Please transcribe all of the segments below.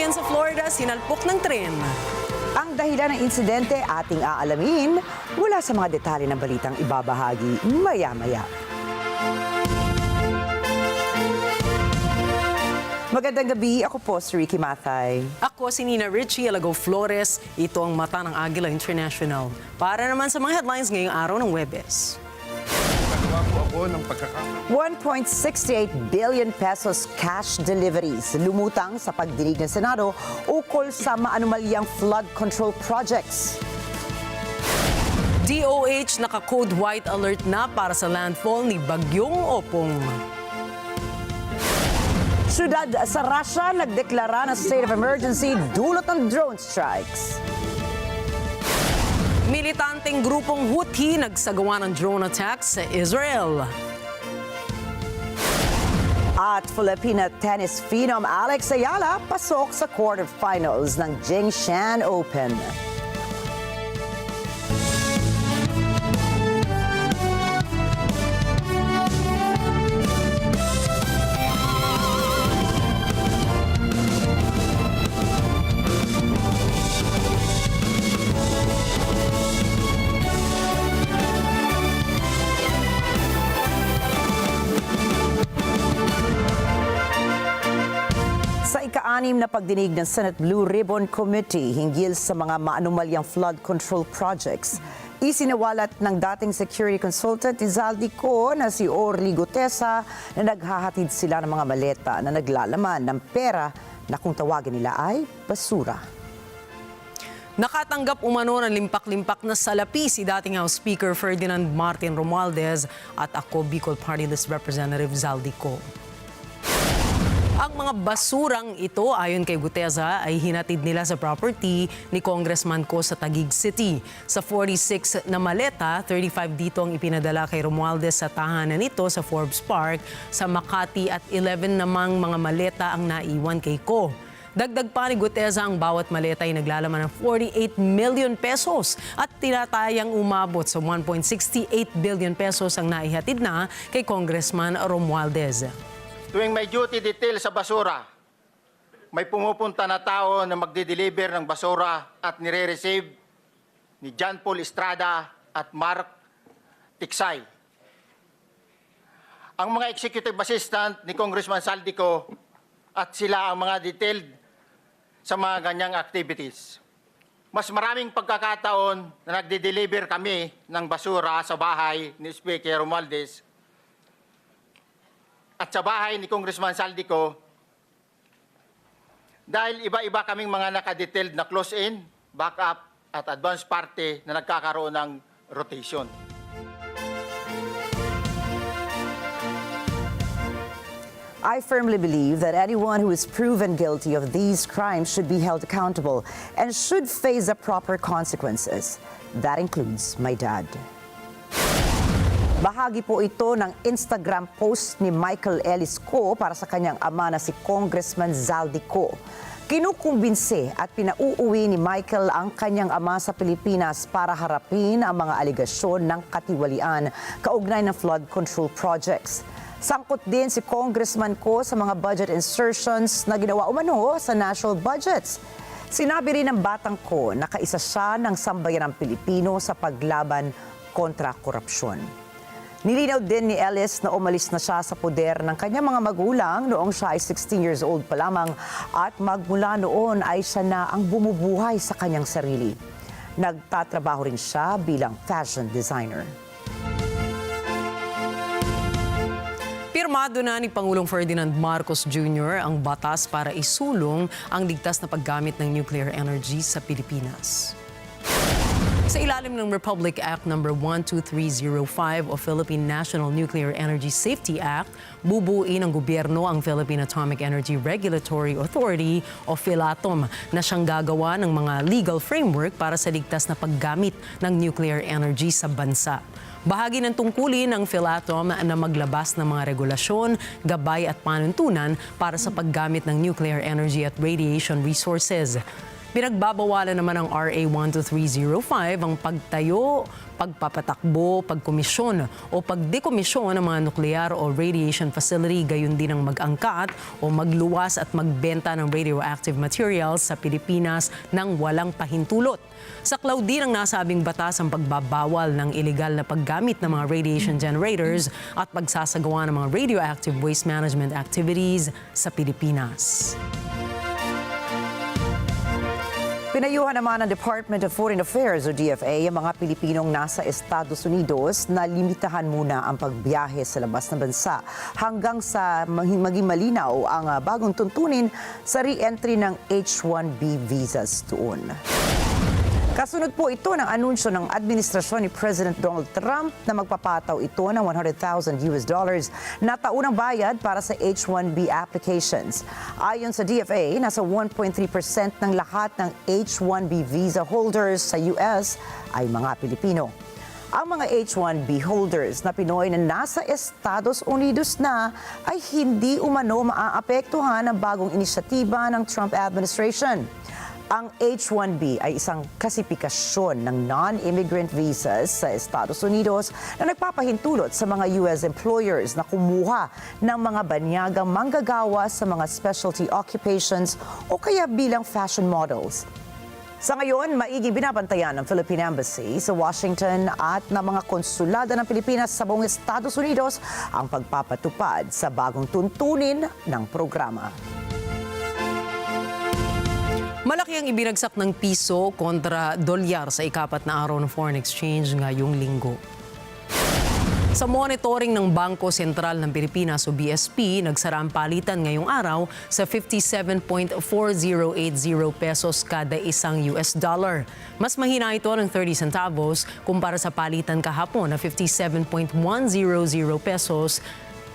sasakyan sa Florida sinalpok ng tren. Ang dahilan ng insidente ating aalamin mula sa mga detalye ng balitang ibabahagi maya-maya. Magandang gabi, ako po si Ricky Mathay. Ako si Nina Richie Alago Flores. Ito ang mata ng Agila International. Para naman sa mga headlines ngayong araw ng Huwebes. 1.68 billion pesos cash deliveries lumutang sa pagdinig ng Senado ukol sa maanumalyang flood control projects. DOH naka-code white alert na para sa landfall ni Bagyong OPONG. Syudad sa Russia nagdeklara ng state of emergency dulot ng drone strikes. Militanteng grupong Houthi nagsagawa ng drone attacks sa Israel. At Filipina tennis phenom Alex Agila pasok sa quarterfinals ng Jingshan Open. Sa ika-6 na pagdinig ng Senate Blue Ribbon Committee hinggil sa mga maanumalyang flood control projects, isiniwalat ng dating security consultant ni ZALDY na si Orly Gutesa na naghahatid sila ng mga maleta na naglalaman ng pera na kung tawagin nila ay basura. Nakatanggap umano ng limpak-limpak na salapi si dating House Speaker Ferdinand Martin Romualdez at ako Bicol Party List Representative ZALDY. Ang mga basurang ito, ayon kay Gutesa, ay hinatid nila sa property ni Congressman Ko sa Taguig City. Sa 46 na maleta, 35 dito ang ipinadala kay Romualdez sa tahanan nito sa Forbes Park sa Makati at 11 namang mga maleta ang naiwan kay Ko. Dagdag pa ni Gutesa, ang bawat maleta ay naglalaman ng 48 million pesos at tinatayang umabot sa 1.68 billion pesos ang naihatid na kay Congressman Romualdez. Tuwing may duty detail sa basura, may pumupunta na tao na magde-deliver ng basura at nire-receive ni John Paul Estrada at Mark Tiksay. Ang mga executive assistant ni Congressman ZALDY at sila ang mga detailed sa mga ganyang activities. Mas maraming pagkakataon na nagde-deliver kami ng basura sa bahay ni Speaker Romualdez at sa bahay ni Congressman ZALDY dahil iba-iba kaming mga nakadetailed na close-in, backup at advance party na nagkakaroon ng rotation. I firmly believe that anyone who is proven guilty of these crimes should be held accountable and should face the proper consequences. That includes my dad. Bahagi po ito ng Instagram post ni Michael Ellis para sa kanyang ama na si Congressman ZALDY. Kinukumbinsi at pinauuwi ni Michael ang kanyang ama sa Pilipinas para harapin ang mga aligasyon ng katiwalian kaugnay ng flood control projects. Sangkot din si Congressman sa mga budget insertions na ginawa umano sa national budgets. Sinabi rin ng batang na kaisa siya ng sambayanang Pilipino sa paglaban kontra korupsyon. Nilinaw din ni Ellis na umalis na siya sa poder ng kanyang mga magulang noong siya ay 16 years old pa lamang at magmula noon ay siya na ang bumubuhay sa kanyang sarili. Nagtatrabaho rin siya bilang fashion designer. Pirmado na ni Pangulong Ferdinand Marcos Jr. ang batas para isulong ang ligtas na paggamit ng nuclear energy sa Pilipinas. Sa ilalim ng Republic Act No. 12305 o Philippine National Nuclear Energy Safety Act, bubuuin ng gobyerno ang Philippine Atomic Energy Regulatory Authority o PHILATOM na siyang gagawa ng mga legal framework para sa ligtas na paggamit ng nuclear energy sa bansa. Bahagi ng tungkulin ng PHILATOM na maglabas ng mga regulasyon, gabay at panuntunan para sa paggamit ng nuclear energy at radiation resources. Pinagbabawalan naman ng RA 12305 ang pagtayo, pagpapatakbo, pagkomisyon o pagdekomisyon ng mga nuklear o radiation facility, gayon din ang mag-angkat o magluwas at magbenta ng radioactive materials sa Pilipinas nang walang pahintulot. Saklaw din ang nasabing batas ang pagbabawal ng ilegal na paggamit ng mga radiation generators at pagsasagawa ng mga radioactive waste management activities sa Pilipinas. Pinayuhan naman ng Department of Foreign Affairs o DFA ang mga Pilipinong nasa Estados Unidos na limitahan muna ang pagbiyahe sa labas ng bansa hanggang sa maging malinaw ang bagong tuntunin sa re-entry ng H-1B visas doon. Kasunod po ito ng anunsyo ng administrasyon ni President Donald Trump na magpapataw ito ng $100,000 na taunang bayad para sa H-1B applications. Ayon sa DFA, nasa 1.3% ng lahat ng H-1B visa holders sa US ay mga Pilipino. Ang mga H-1B holders na Pinoy na nasa Estados Unidos na ay hindi umano maaapektuhan ng bagong inisyatiba ng Trump administration. Ang H-1B ay isang klasifikasyon ng non-immigrant visas sa Estados Unidos na nagpapahintulot sa mga US employers na kumuha ng mga banyagang manggagawa sa mga specialty occupations o kaya bilang fashion models. Sa ngayon, maiging binabantayan ng Philippine Embassy sa Washington at ng mga konsulada ng Pilipinas sa buong Estados Unidos ang pagpapatupad sa bagong tuntunin ng programa. Malaki ang ibinagsak ng piso kontra dolyar sa ikapat na araw ng foreign exchange ngayong linggo. Sa monitoring ng Bangko Sentral ng Pilipinas o BSP, nagsara ang palitan ngayong araw sa 57.4080 pesos kada isang US dollar. Mas mahina ito ng 30 centavos kumpara sa palitan kahapon na 57.100 pesos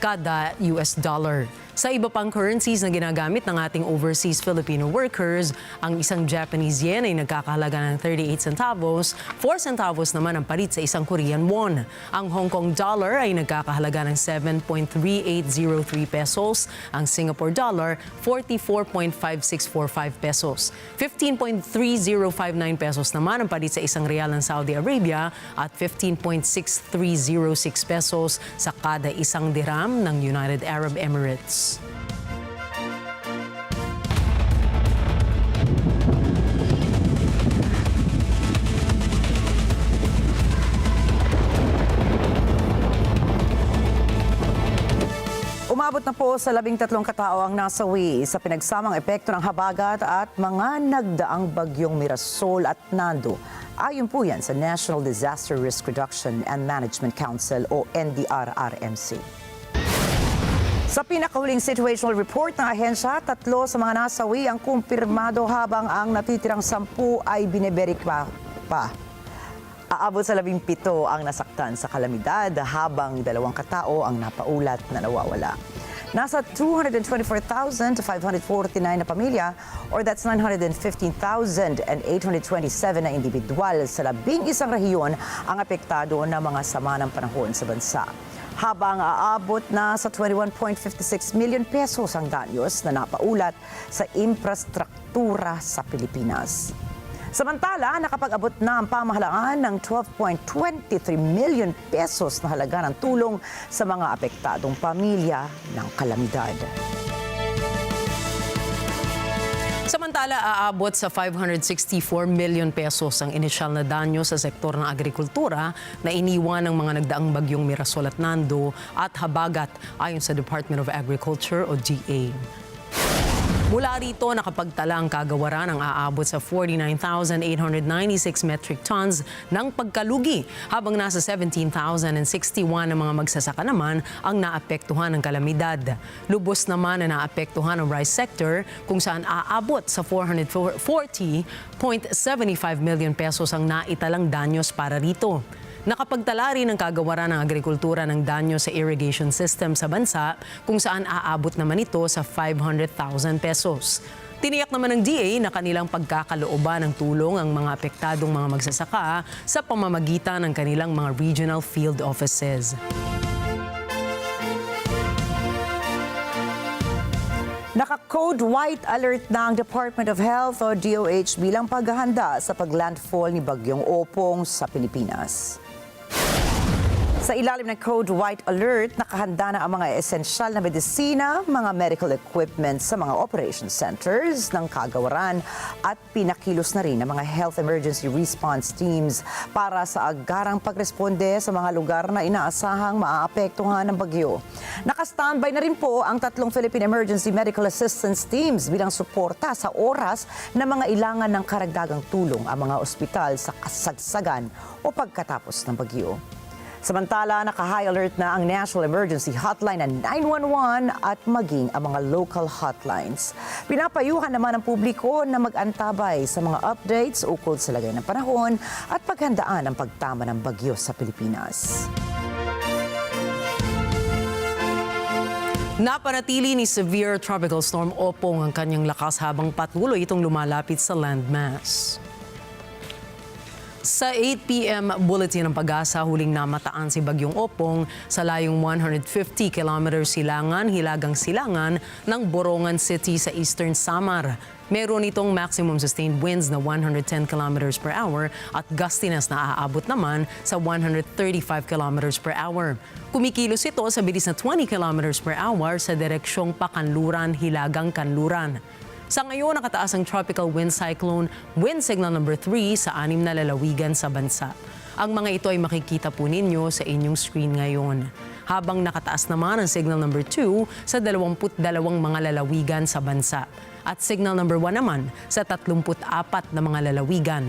kada US dollar. Sa iba pang currencies na ginagamit ng ating overseas Filipino workers, ang isang Japanese yen ay nagkakahalaga ng 38 centavos, 4 centavos naman ang palit sa isang Korean won. Ang Hong Kong dollar ay nagkakahalaga ng 7.3803 pesos, ang Singapore dollar 44.5645 pesos. 15.3059 pesos naman ang palit sa isang real ng Saudi Arabia at 15.6306 pesos sa kada isang dirham ng United Arab Emirates. Umabot na po sa 13 katao ang nasawi sa pinagsamang epekto ng habagat at mga nagdaang bagyong Mirasol at Nando. Ayon po yan sa National Disaster Risk Reduction and Management Council o NDRRMC. Sa pinakahuling situational report ng ahensya, 3 sa mga nasawi ang kumpirmado habang ang natitirang 10 ay bineberikpa pa. Aabot sa 17 ang nasaktan sa kalamidad habang 2 katao ang napaulat na nawawala. Nasa 224,549 na pamilya or that's 915,827 na individual sa 11 rehiyon ang apektado ng mga sama ng panahon sa bansa. Habang aabot na sa 21.56 million pesos ang danyos na napaulat sa infrastruktura sa Pilipinas. Samantala, nakapag-abot na ang pamahalaan ng 12.23 million pesos na halaga ng tulong sa mga apektadong pamilya ng kalamidad. Samantala, aabot sa 564 million pesos ang inisyal na danyo sa sektor ng agrikultura na iniwan ng mga nagdaang bagyong Mirasol at Nando at habagat ayon sa Department of Agriculture o DA. Mula rito, nakapagtala ang kagawaran ng aabot sa 49,896 metric tons ng pagkalugi, habang nasa 17,061 ng mga magsasaka naman ang naapektuhan ng kalamidad. Lubos naman na naapektuhan ang rice sector kung saan aabot sa 440.75 million pesos ang naitalang danyos para rito. Nakapagtala rin ng kagawaran ng agrikultura ng danyo sa irrigation system sa bansa kung saan aabot naman ito sa 500,000 pesos. Tiniyak naman ng DA na kanilang pagkakalooban ng tulong ang mga apektadong mga magsasaka sa pamamagitan ng kanilang mga regional field offices. Naka-code white alert na ang Department of Health o DOH bilang paghahanda sa pag-landfall ni Bagyong Opong sa Pilipinas. Sa ilalim ng Code White Alert, nakahanda na ang mga esensyal na medisina, mga medical equipment sa mga operation centers ng kagawaran at pinakilos na rin ang mga health emergency response teams para sa agarang pagresponde sa mga lugar na inaasahang maaapektuhan ng bagyo. Nakastandby na rin po ang 3 Philippine Emergency Medical Assistance Teams bilang suporta sa oras na mga ilangan ng karagdagang tulong ang mga ospital sa kasagsagan o pagkatapos ng bagyo. Samantala, naka-high alert na ang National Emergency Hotline na 911 at maging ang mga local hotlines. Pinapayuhan naman ang publiko na mag-antabay sa mga updates ukol sa lagay ng panahon at paghandaan ang pagtama ng bagyo sa Pilipinas. Napanatili ni severe tropical storm OPONG ang kanyang lakas habang patuloy itong lumalapit sa landmass. Sa 8 p.m. bulletin ng PAG-ASA, huling namataan si Bagyong OPONG sa layong 150 km silangan, hilagang silangan ng Borongan City sa Eastern Samar. Meron itong maximum sustained winds na 110 km per hour at gustiness na aabot naman sa 135 km per hour. Kumikilos ito sa bilis na 20 km per hour sa direksyong Pakanluran, Hilagang Kanluran. Sa ngayon, nakataas ang tropical wind cyclone, wind signal number 3 sa 6 na lalawigan sa bansa. Ang mga ito ay makikita po ninyo sa inyong screen ngayon. Habang nakataas naman ang signal number 2 sa 22 mga lalawigan sa bansa. At signal number 1 naman sa 34 na mga lalawigan.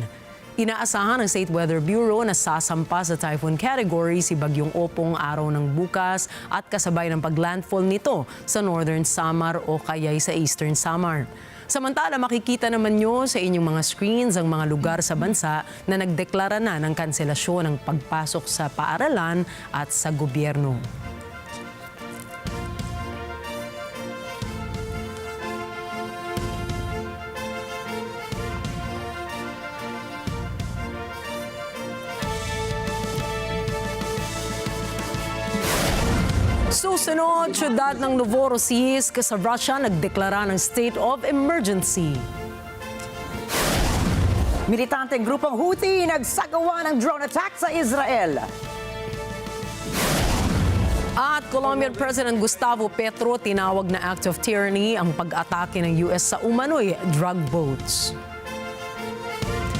Inaasahan ng State Weather Bureau na sasampa sa typhoon category si Bagyong OPONG araw ng bukas at kasabay ng pag-landfall nito sa Northern Samar o kaya'y sa Eastern Samar. Samantala, makikita naman nyo sa inyong mga screens ang mga lugar sa bansa na nagdeklara na ng kanselasyon ng pagpasok sa paaralan at sa gobyerno. Susunod, siyudad ng Novorossiysk sa Russia nagdeklara ng state of emergency. Militanteng grupong Houthi nagsagawa ng drone attack sa Israel. At Colombian President Gustavo Petro tinawag na act of tyranny ang pag-atake ng US sa umano'y drug boats.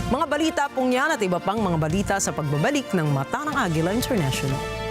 Mga balita pong yan at iba pang mga balita sa pagbabalik ng Mata ng Agila International.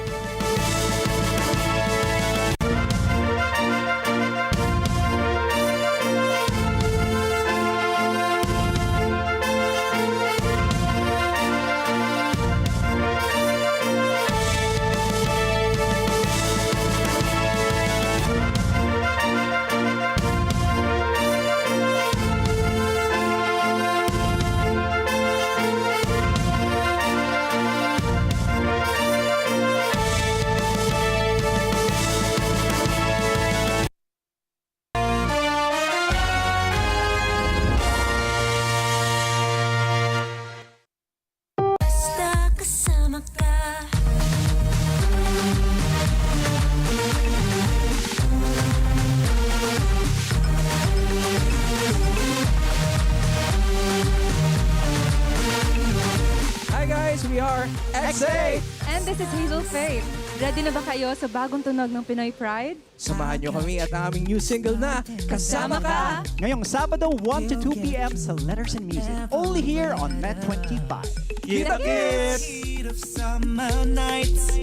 We are XA! And this is Hazel Faith. Ready na ba kayo sa bagong tunog ng Pinoy Pride? Samahan niyo kami at ang aming new single na Kasama Ka! Ngayong Sabado, 1 to 2 p.m. sa Letters and Music. Only here on NET25. Kita-kits! Heat of summer nights,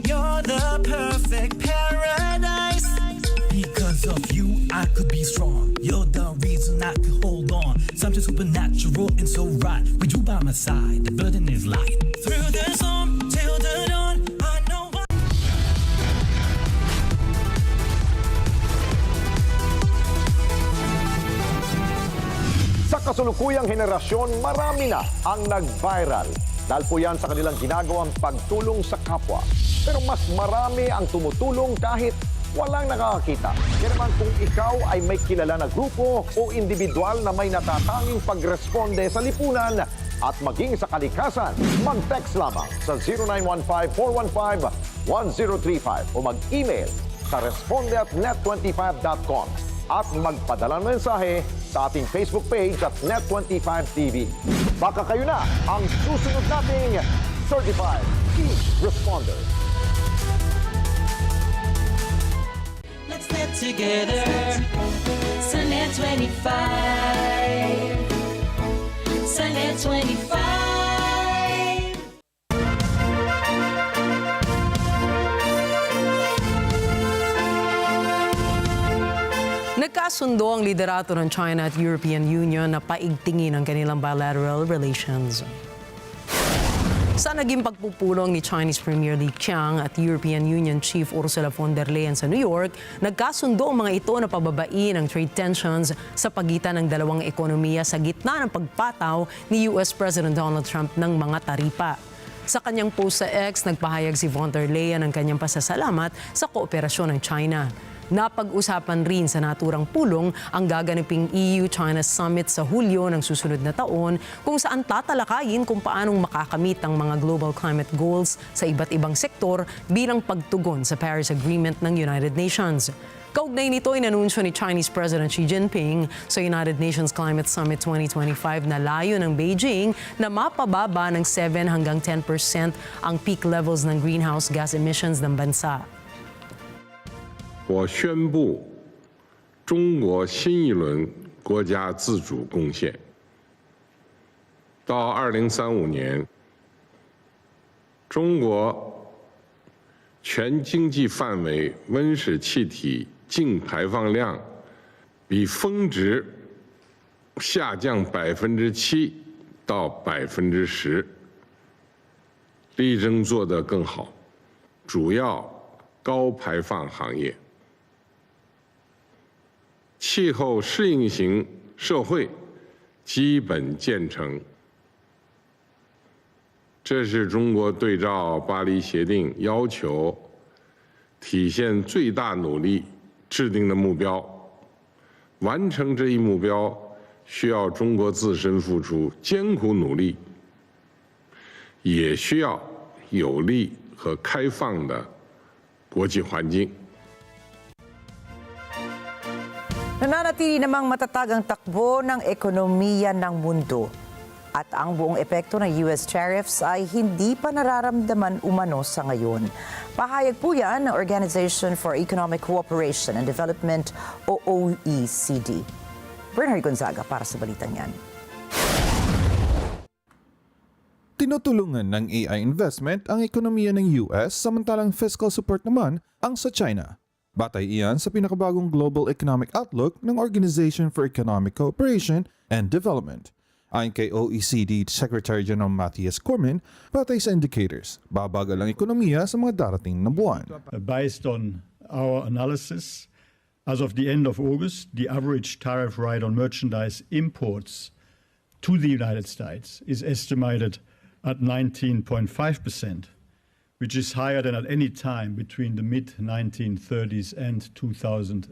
you're the perfect paradise. Because of you, I could be strong. You're the reason I could hold on. Something supernatural and so right. With you by my side, the burden is light. Through the storm till the dawn, I know I... Sa kasulukuyang henerasyon, marami na ang nag-viral. Dahil po yan sa kanilang ginagawang pagtulong sa kapwa. Pero mas marami ang tumutulong kahit walang nakakakita. Kaya naman kung ikaw ay may kilala na grupo o individual na may natatanging pagresponde sa lipunan at maging sa kalikasan, mag-text lamang sa 0915-415-1035 o mag-email sa responde@net25.com at magpadala ng mensahe sa ating Facebook page at NET25 TV. Baka kayo na ang susunod nating certified key responders. Let's get together. Sa NET25. Sa NET25. Nagkasundo ang liderato ng China at European Union na paigtingin ang kanilang bilateral relations. Sa naging pagpupulong ni Chinese Premier Li Qiang at European Union Chief Ursula von der Leyen sa New York, nagkasundo ang mga ito na pababain ang trade tensions sa pagitan ng dalawang ekonomiya sa gitna ng pagpataw ni US President Donald Trump ng mga taripa. Sa kanyang post sa X, nagpahayag si von der Leyen ng kanyang pasasalamat sa kooperasyon ng China. Napag-usapan rin sa naturang pulong ang gaganaping EU-China Summit sa Hulyo ng susunod na taon kung saan tatalakayin kung paanong makakamit ang mga global climate goals sa iba't ibang sektor bilang pagtugon sa Paris Agreement ng United Nations. Kaugnay nito, inanunsyo ni Chinese President Xi Jinping sa United Nations Climate Summit 2025 na layo ng Beijing na mapababa ng 7 hanggang 10% ang peak levels ng greenhouse gas emissions ng bansa. 我宣布，中国新一轮国家自主贡献到2035年，中国全经济范围温室气体净排放量比峰值下降7%到10%，力争做得更好，主要高排放行业。 气候适应型社会基本建成，这是中国对照巴黎协定要求体现最大努力制定的目标。完成这一目标，需要中国自身付出艰苦努力，也需要有利和开放的国际环境。 Nananatili namang matatag ang takbo ng ekonomiya ng mundo at ang buong epekto ng US tariffs ay hindi pa nararamdaman umano sa ngayon. Pahayag po yan ng Organization for Economic Cooperation and Development o OECD. Bernard Gonzaga para sa balitang yan. Tinutulungan ng AI investment ang ekonomiya ng US samantalang fiscal support naman ang sa China. Batay iyan sa pinakabagong Global Economic Outlook ng Organization for Economic Cooperation and Development. Ayon kay OECD Secretary General Matthias Cormann, batay sa indicators, babagal ang ekonomiya sa mga darating na buwan. Based on our analysis, as of the end of August, the average tariff rate on merchandise imports to the United States is estimated at 19.5%. Which is higher than at any time between the mid-1930s and 2024.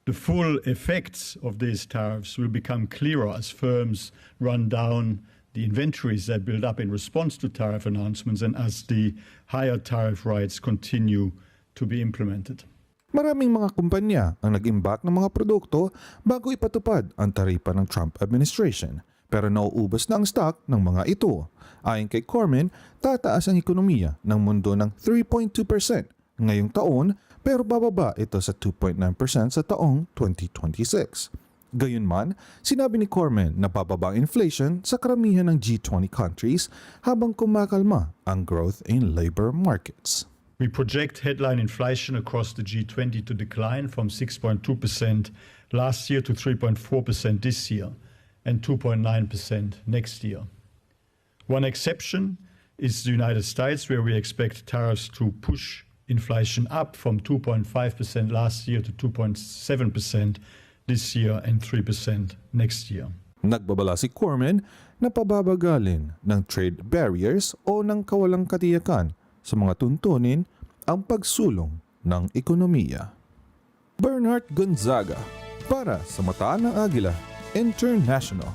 The full effects of these tariffs will become clearer as firms run down the inventories that build up in response to tariff announcements and as the higher tariff rates continue to be implemented. Maraming mga kumpanya ang nag-imbak ng mga produkto bago ipatupad ang taripa ng Trump administration. Pero nauubos na ang stock ng mga ito. Ayon kay Cormann, tataas ang ekonomiya ng mundo ng 3.2% ngayong taon pero bababa ito sa 2.9% sa taong 2026. Gayunman, sinabi ni Cormann na bababa ang inflation sa karamihan ng G20 countries habang kumakalma ang growth in labor markets. We project headline inflation across the G20 to decline from 6.2% last year to 3.4% this year. And 2.9% next year. One exception is the United States, where we expect tariffs to push inflation up from 2.5% last year to 2.7% this year and 3% next year. Nagbabala si Cormann na pababagalin ng trade barriers o ng kawalang katiyakan sa mga tuntunin ang pagsulong ng ekonomiya. Bernard Gonzaga para sa Mata ng Agila International.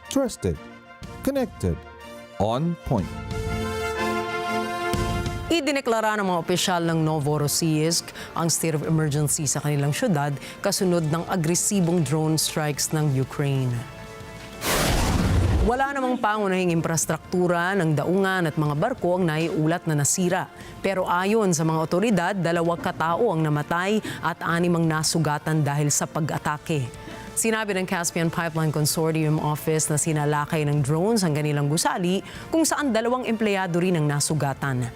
Trusted, connected, on point. Idineklara ng mga opisyal ng Novorossiysk ang state of emergency sa kanilang syudad kasunod ng agresibong drone strikes ng Ukraine. Wala namang pangunahing infrastruktura ng daungan at mga barko ang naiulat na nasira. Pero ayon sa mga otoridad, 2 katao ang namatay at 6 ang nasugatan dahil sa pag-atake. Sinabi ng Caspian Pipeline Consortium Office na sinalakay ng drones ang kanilang gusali kung saan 2 empleyado rin ang nasugatan.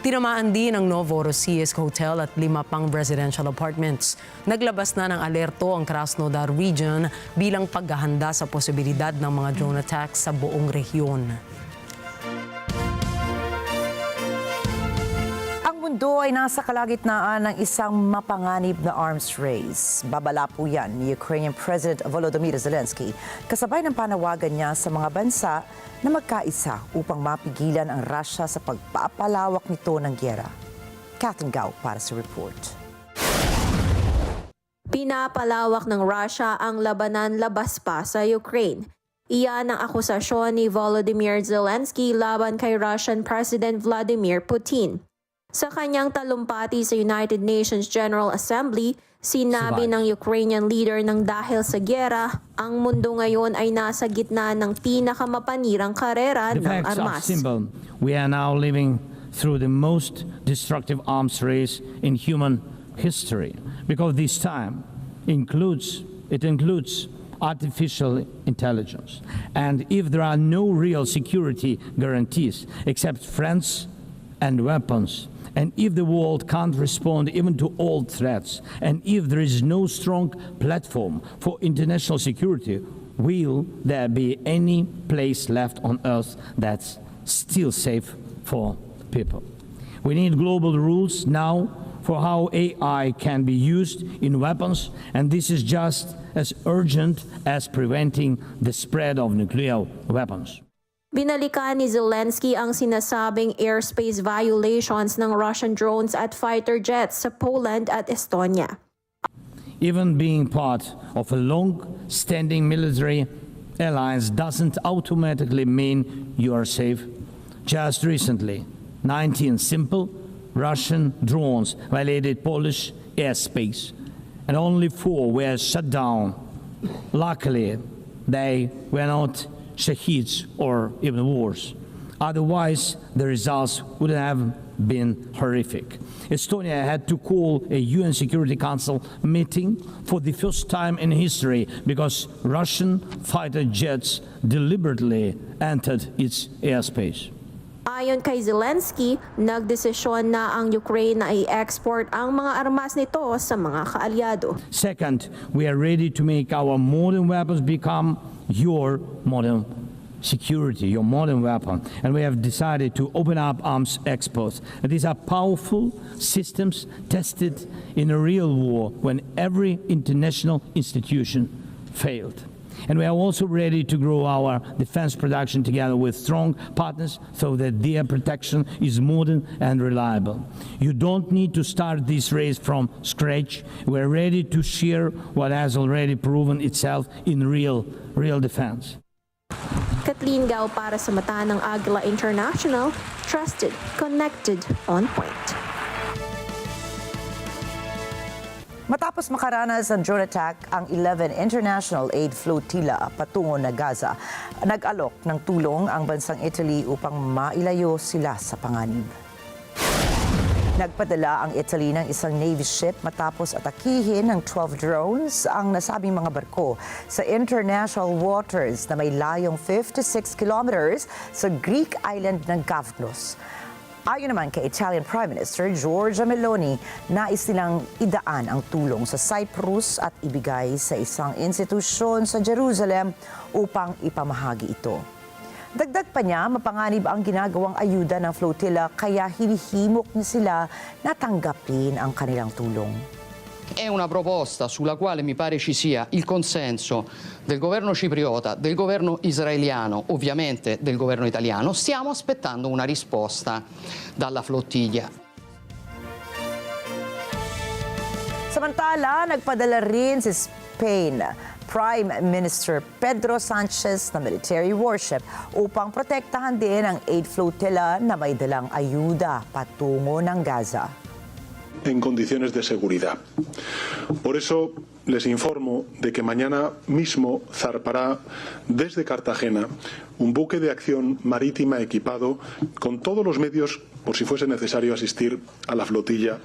Tinamaan din ang Novorossiysk Hotel at 5 pang residential apartments. Naglabas na ng alerto ang Krasnodar region bilang paghahanda sa posibilidad ng mga drone attacks sa buong rehiyon. Ang mundo ay nasa kalagitnaan ng isang mapanganib na arms race. Babala po yan ni Ukrainian President Volodymyr Zelensky kasabay ng panawagan niya sa mga bansa na magkaisa upang mapigilan ang Russia sa pagpapalawak nito ng gyera. Catherine Gao para sa report. Pinapalawak ng Russia ang labanan labas pa sa Ukraine. Iyan ang akusasyon ni Volodymyr Zelensky laban kay Russian President Vladimir Putin. Sa kanyang talumpati sa United Nations General Assembly, sinabi ng Ukrainian leader ng dahil sa gyera, ang mundo ngayon ay nasa gitna ng pinakamapanirang karera ng armas. Simple. We are now living through the most destructive arms race in human history because this time includes artificial intelligence. And if there are no real security guarantees except friends and weapons, and if the world can't respond even to old threats, and if there is no strong platform for international security, will there be any place left on earth that's still safe for people? We need global rules now for how AI can be used in weapons, and this is just as urgent as preventing the spread of nuclear weapons. Binalikan ni Zelensky ang sinasabing airspace violations ng Russian drones at fighter jets sa Poland at Estonia. Even being part of a long-standing military alliance doesn't automatically mean you are safe. Just recently, 19 simple Russian drones violated Polish airspace, and only 4 were shut down. Luckily, they were not shaheeds or even worse. Otherwise, the results would have been horrific. Estonia had to call a UN Security Council meeting for the first time in history because Russian fighter jets deliberately entered its airspace. Ayon kay Zelensky, nagdesisyon na ang Ukraine na i-export ang mga armas nito sa mga kaalyado. Second, we are ready to make our modern weapons become your modern security, your modern weapon. And we have decided to open up arms exports. And these are powerful systems tested in a real war when every international institution failed. And we are also ready to grow our defense production together with strong partners so that their protection is modern and reliable. You don't need to start this race from scratch. We're ready to share what has already proven itself in real defense. Kathleen Gao para sa mata ng Agila International, trusted, connected, on point. Matapos makaranas ng drone attack, ang 11 International Aid Flotilla patungo na Gaza, nag-alok ng tulong ang bansang Italy upang mailayo sila sa panganib. Nagpadala ang Italy ng isang Navy ship matapos atakihin ng 12 drones ang nasabing mga barko sa international waters na may layong 56 kilometers sa Greek island ng Kavnos. Ayon naman kay Italian Prime Minister Giorgia Meloni, nais nilang idaan ang tulong sa Cyprus at ibigay sa isang institusyon sa Jerusalem upang ipamahagi ito. Dagdag pa niya, mapanganib ang ginagawang ayuda ng flotilla kaya hinihimok niya sila na tanggapin ang kanilang tulong. È una proposta sulla quale mi pare ci sia il consenso del governo cipriota, del governo israeliano, ovviamente del governo italiano. Stiamo aspettando una risposta dalla flottiglia. Samantala, nagpadala rin si Spain Prime Minister Pedro Sanchez na military warship upang protektahan din ang aid flotilla na may dalang ayuda patungo ng Gaza. en condiciones de seguridad. Por eso les informo de que mañana mismo zarpará desde Cartagena un buque de acción marítima equipado con todos los medios por si fuese necesario asistir a la flotilla.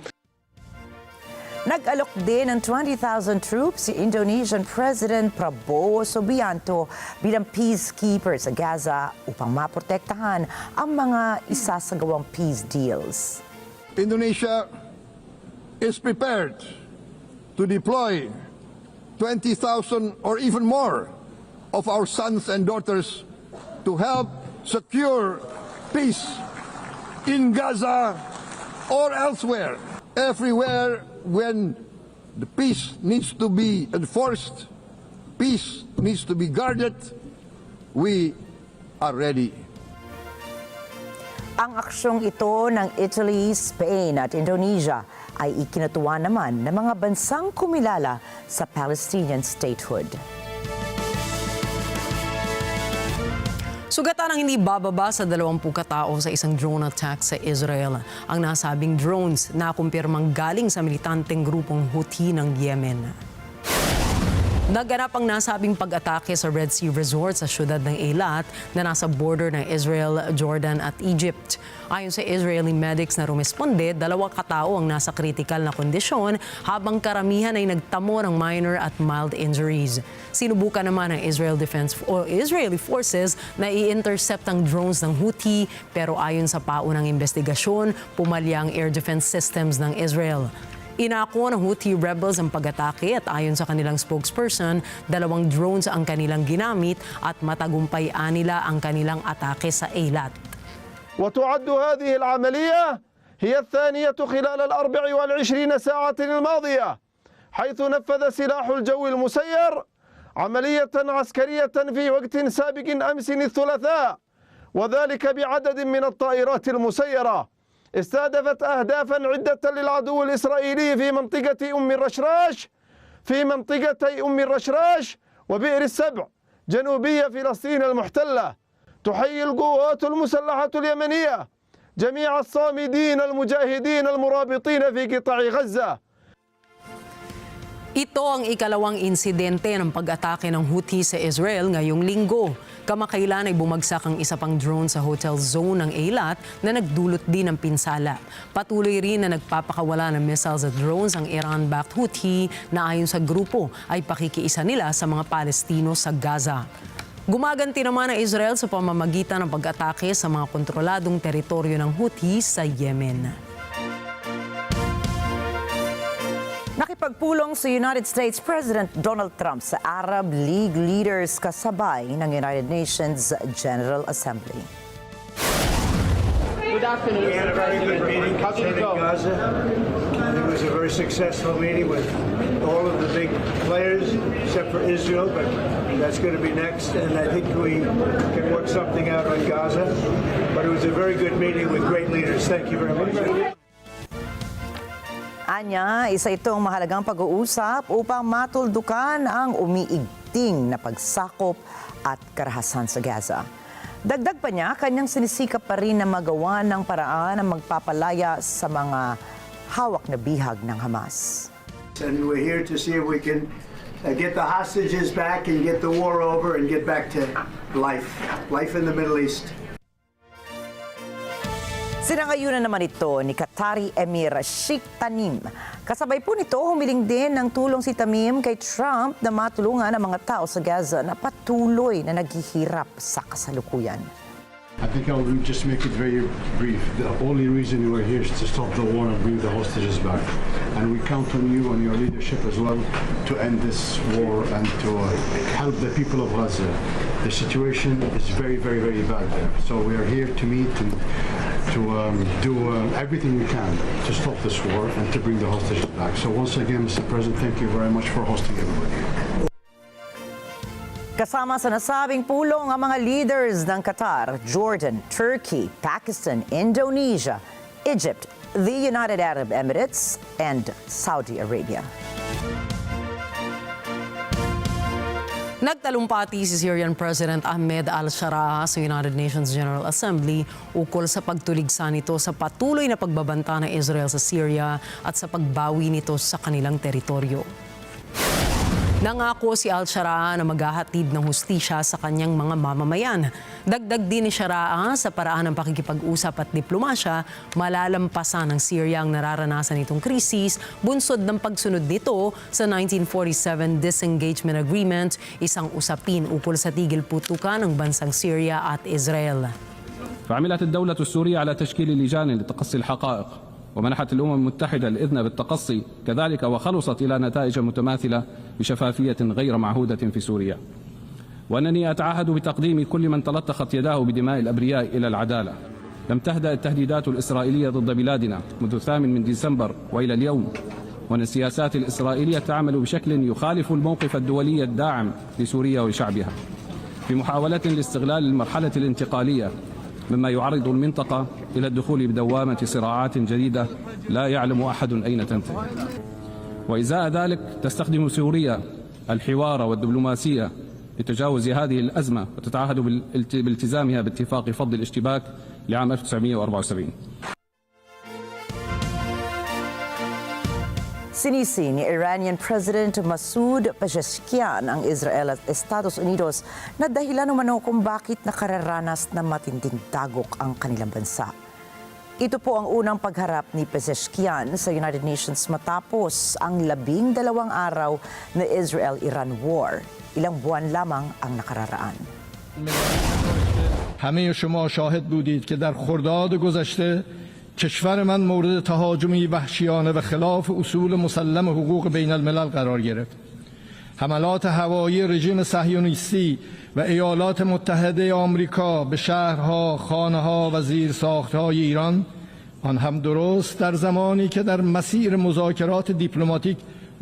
Nag-alok din ng 20,000 troops si Indonesian President Prabowo Subianto bilang peacekeeper sa Gaza upang maprotektahan ang mga isasagawang peace deals. Indonesia is prepared to deploy 20,000 or even more of our sons and daughters to help secure peace in Gaza or elsewhere. Everywhere when the peace needs to be enforced, peace needs to be guarded, we are ready. Ang aksyong ito ng Italy, Spain at Indonesia ay ikinatuwa naman ng mga bansang kumilala sa Palestinian statehood. Sugatan ang hindi bababa sa 20 katao sa isang drone attack sa Israel. Ang nasabing drones na kumpirmang galing sa militanteng grupong Houthi ng Yemen. Naganap ang nasabing pag-atake sa Red Sea Resort sa siyudad ng Eilat na nasa border ng Israel, Jordan at Egypt. Ayon sa Israeli medics na rumisponde, 2 katao ang nasa critical na kondisyon habang karamihan ay nagtamo ng minor at mild injuries. Sinubukan naman ng Israeli forces na i-intercept ang drones ng Houthi pero ayon sa paunang investigasyon, pumalya ang air defense systems ng Israel. Inako ng Houthi rebels ang pag-atake at ayon sa kanilang spokesperson, 2 drones ang kanilang ginamit at matagumpay nila ang kanilang atake sa Eilat. وتعد هذه العملية هي الثانية خلال 24 ساعة الماضية حيث نفذ سلاح الجو المسير عملية عسكرية في وقت سابق أمس الثلاثاء وذلك بعدد من الطائرات المسيرة استهدفت أهدافا عدة للعدو الإسرائيلي في منطقتي أم الرشراش وبئر السبع جنوبية فلسطين المحتلة. تحيي القوات المسلحة اليمنية جميع الصامدين المجاهدين المرابطين في قطاع غزة. Ito ang ikalawang insidente ng pag-atake ng Houthi sa Israel ngayong linggo. Kamakailan ay bumagsak ang isa pang drone sa hotel zone ng Eilat na nagdulot din ng pinsala. Patuloy rin na nagpapakawala ng missiles at drones ang Iran-backed Houthi na ayon sa grupo ay pakikiisa nila sa mga Palestino sa Gaza. Gumaganti naman ang Israel sa pamamagitan ng pag-atake sa mga kontroladong teritoryo ng Houthi sa Yemen. Nakipagpulong si United States President Donald Trump sa Arab League leaders kasabay ng United Nations General Assembly. Good afternoon. We had a very good meeting concerning Gaza. It was a very successful meeting with all of the big players, except for Israel, but that's going to be next. And I think we can work something out on Gaza. But it was a very good meeting with great leaders. Thank you very much. Anya, isa itong mahalagang pag-uusap upang matuldukan ang umiigting na pagsakop at karahasan sa Gaza. Dagdag pa niya, kanyang sinisikap pa rin na magawa ng paraan na magpapalaya sa mga hawak na bihag ng Hamas. And we're here to see if we can get the hostages back and get the war over and get back to life in the Middle East. Sinangayunan naman ito ni Qatari Emir Sheikh Tamim. Kasabay po nito, humiling din ng tulong si Tamim kay Trump na matulungan ang mga tao sa Gaza na patuloy na naghihirap sa kasalukuyan. I think I will just make it very brief. The only reason we're here is to stop the war and bring the hostages back. And we count on you and your leadership as well to end this war and to help the people of Gaza. The situation is very, very, very bad there. So we are here to meet and to do everything we can to stop this war and to bring the hostages back. So once again, Mr. President, thank you very much for hosting everybody. Kasama sa nasabing pulong ang mga leaders ng Qatar, Jordan, Turkey, Pakistan, Indonesia, Egypt, the United Arab Emirates, and Saudi Arabia. Nagtalumpati si Syrian President Ahmed al-Shara sa United Nations General Assembly ukol sa pagtuligsa nito sa patuloy na pagbabanta ng Israel sa Syria at sa pagbawi nito sa kanilang teritoryo. Nangako si al-Shara na maghahatid ng hustisya sa kanyang mga mamamayan. Dagdag din ni Shara sa paraan ng pakikipag-usap at diplomasya, malalampasan ng Syria ang nararanasan nitong krisis, bunsod ng pagsunod nito sa 1947 Disengagement Agreement, isang usapin ukol sa tigil putukan ng bansang Syria at Israel. فعملت الدولة السورية على تشكيل لجان لتقصي الحقائق ومنحت الأمم المتحدة الإذن بالتقصي كذلك وخلصت إلى نتائج متماثلة بشفافية غير معهودة في سوريا وأنني أتعهد بتقديم كل من تلطخت يداه بدماء الأبرياء إلى العدالة. لم تهدأ التهديدات الإسرائيلية ضد بلادنا منذ 8 من ديسمبر وإلى اليوم وأن السياسات الإسرائيلية تعمل بشكل يخالف الموقف الدولي الداعم لسوريا وشعبها في محاولة لاستغلال المرحلة الانتقالية مما يعرض المنطقة إلى الدخول بدوامة صراعات جديدة لا يعلم أحد أين تنتهي. وإزاء ذلك تستخدم سوريا الحوار والدبلوماسية لتجاوز هذه الأزمة وتتعهد بالتزامها باتفاق فض الاشتباك لعام 1974. Sinisi ni Iranian President Masoud Pezeshkian ang Israel at Estados Unidos na dahilan umano kung bakit nakararanas na matinding dagok ang kanilang bansa. Ito po ang unang pagharap ni Pezeshkian sa United Nations matapos ang 12 araw na Israel-Iran war. Ilang buwan lamang ang nakararaan. همه شما شاهد بودید که در خرداد گذشته کشور من مورد تهاجمی وحشیانه و خلاف اصول مسلم حقوق بین الملل قرار گرفت. حملات هوایی رژیم صهیونیستی و ایالات متحده آمریکا به شهرها، خانه‌ها و زیرساخت‌های ایران، آن هم درست در زمانی که در مسیر مذاکرات دیپلماتیک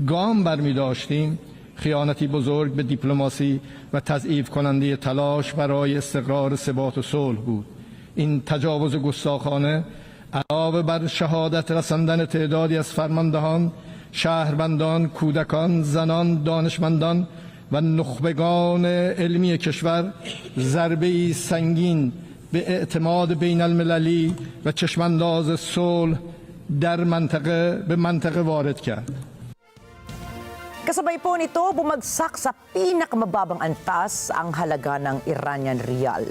گام برمی‌داشتیم، خیانتی بزرگ به دیپلماسی و تضعیف کننده تلاش برای استقرار ثبات و صلح بود. این تجاوز گستاخانه علاوه بر شهادت رساندن تعدادی از فرماندهان، شهروندان، کودکان، زنان، دانشمندان و نخبگان علمی کشور ضربه‌ای سنگین به اعتماد بین المللی و چشمانداز صلح در منطقه وارد کرد. Kasabay po nito, bumagsak sa pinakamababang antas ang halaga ng Iranian rial.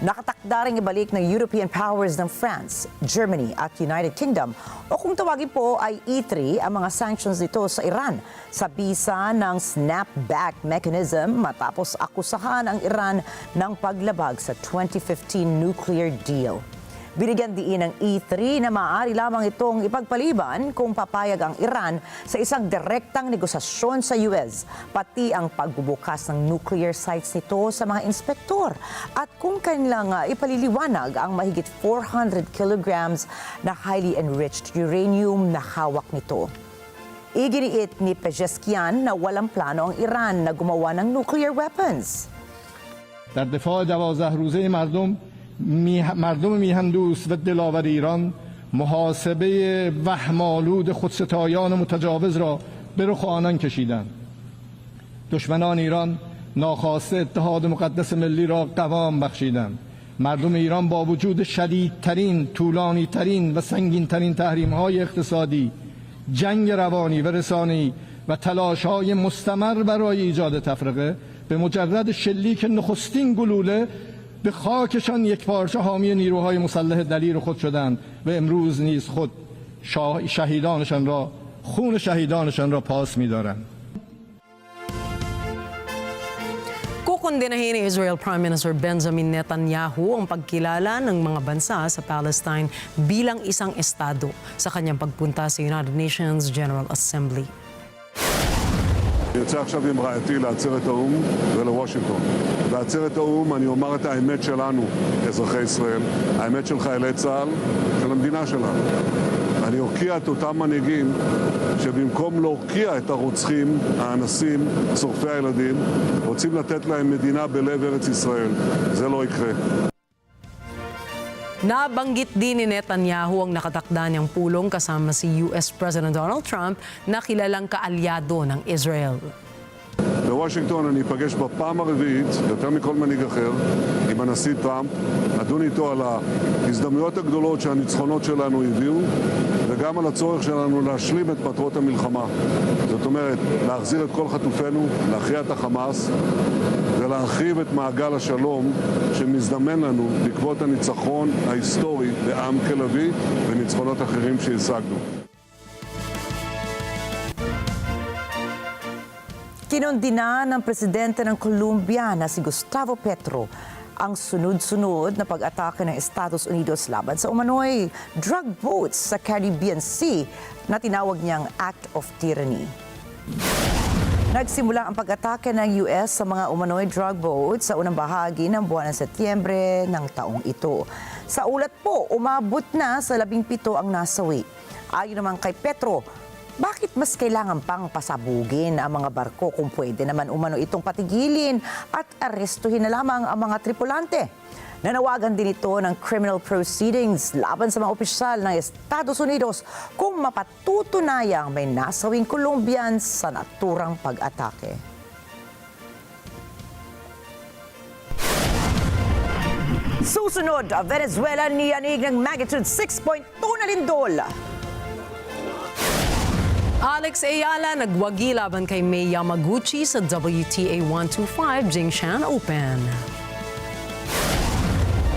Nakatakda ring ibalik ng European powers ng France, Germany at United Kingdom o kung tawagin po ay E3 ang mga sanctions nito sa Iran sa bisa ng snapback mechanism matapos akusahan ang Iran ng paglabag sa 2015 nuclear deal. Binigyan diin ng E3 na maaari lamang itong ipagpaliban kung papayag ang Iran sa isang direktang negosasyon sa US, pati ang pagbubukas ng nuclear sites nito sa mga inspektor at kung kanilang ipaliliwanag ang mahigit 400 kilograms na highly enriched uranium na hawak nito. Iginiit ni Pezeshkian na walang plano ang Iran na gumawa ng nuclear weapons. در دفاع 12 روزه مردم میهندوست و دلاور ایران محاسبه وهم‌آلود خودستایان متجاوز را به رخ آنان کشیدند. دشمنان ایران ناخواسته اتحاد مقدس ملی را قوام بخشیدند. مردم ایران با وجود شدیدترین، طولانیترین و سنگینترین تحریم‌های اقتصادی، جنگ روانی و رسانه‌ای و تلاش‌های مستمر برای ایجاد تفرقه به مجرد شلیک نخستین گلوله به خاکشان یک پارچه حامی نیروهای مسلح دلیر خود شدند و امروز نیز خود خون شهیدانشان را پاس می‌دارند. Kukondinahin ni Israel Prime Minister Benjamin Netanyahu ang pagkilala ng mga bansa sa Palestine bilang isang estado sa kanyang pagpunta sa United Nations General Assembly. אני יוצא עכשיו עם רעייתי לעצרת האו"ם ולוושינגטון. בעצרת האו"ם אני אומר את האמת שלנו, אזרחי ישראל, האמת של חיילי צה"ל, של המדינה שלנו. אני אוקיע את אותם מנהיגים שבמקום להוקיע את הרוצחים, האנסים, שורפי הילדים, רוצים לתת להם מדינה בלב ארץ ישראל. זה לא יקרה. Nabanggit din ni Netanyahu ang nakatakda niyang pulong kasama si US President Donald Trump na kilalang kaalyado ng Israel. בוושינגטון אני אפגש בפעם הרביעית, יותר מכל מנהיג אחר, עם הנשיא טראמפ, נדון איתו על ההזדמנויות הגדולות שהניצחונות שלנו הביאו, וגם על הצורך שלנו להשלים את מטרות המלחמה. זאת אומרת, להחזיר את כל חטופינו, להכריע את החמאס, ולהרחיב את מעגל השלום שמזדמן לנו בעקבות הניצחון ההיסטורי בעם כלבי וניצחונות אחרים שהשגנו. Kinundina ng presidente ng Colombia na si Gustavo Petro ang sunod-sunod na pag-atake ng Estados Unidos laban sa umano'y drug boats sa Caribbean Sea na tinawag niyang Act of Tyranny. Nagsimula ang pag-atake ng US sa mga umano'y drug boats sa unang bahagi ng buwan ng Setyembre ng taong ito. Sa ulat po, umabot na sa 17 ang nasawi. Ayon naman kay Petro, bakit mas kailangan pang pasabugin ang mga barko kung pwede naman umano itong patigilin at arestuhin na lamang ang mga tripulante? Nanawagan din ito ng criminal proceedings laban sa mga opisyal ng Estados Unidos kung mapatutunayang may nasawing Colombians sa naturang pag-atake. Susunod, Venezuela niyanig ng magnitude 6.2 na lindol. Alex Ayala nagwagi laban kay May Yamaguchi sa WTA 125 Jingshan Open.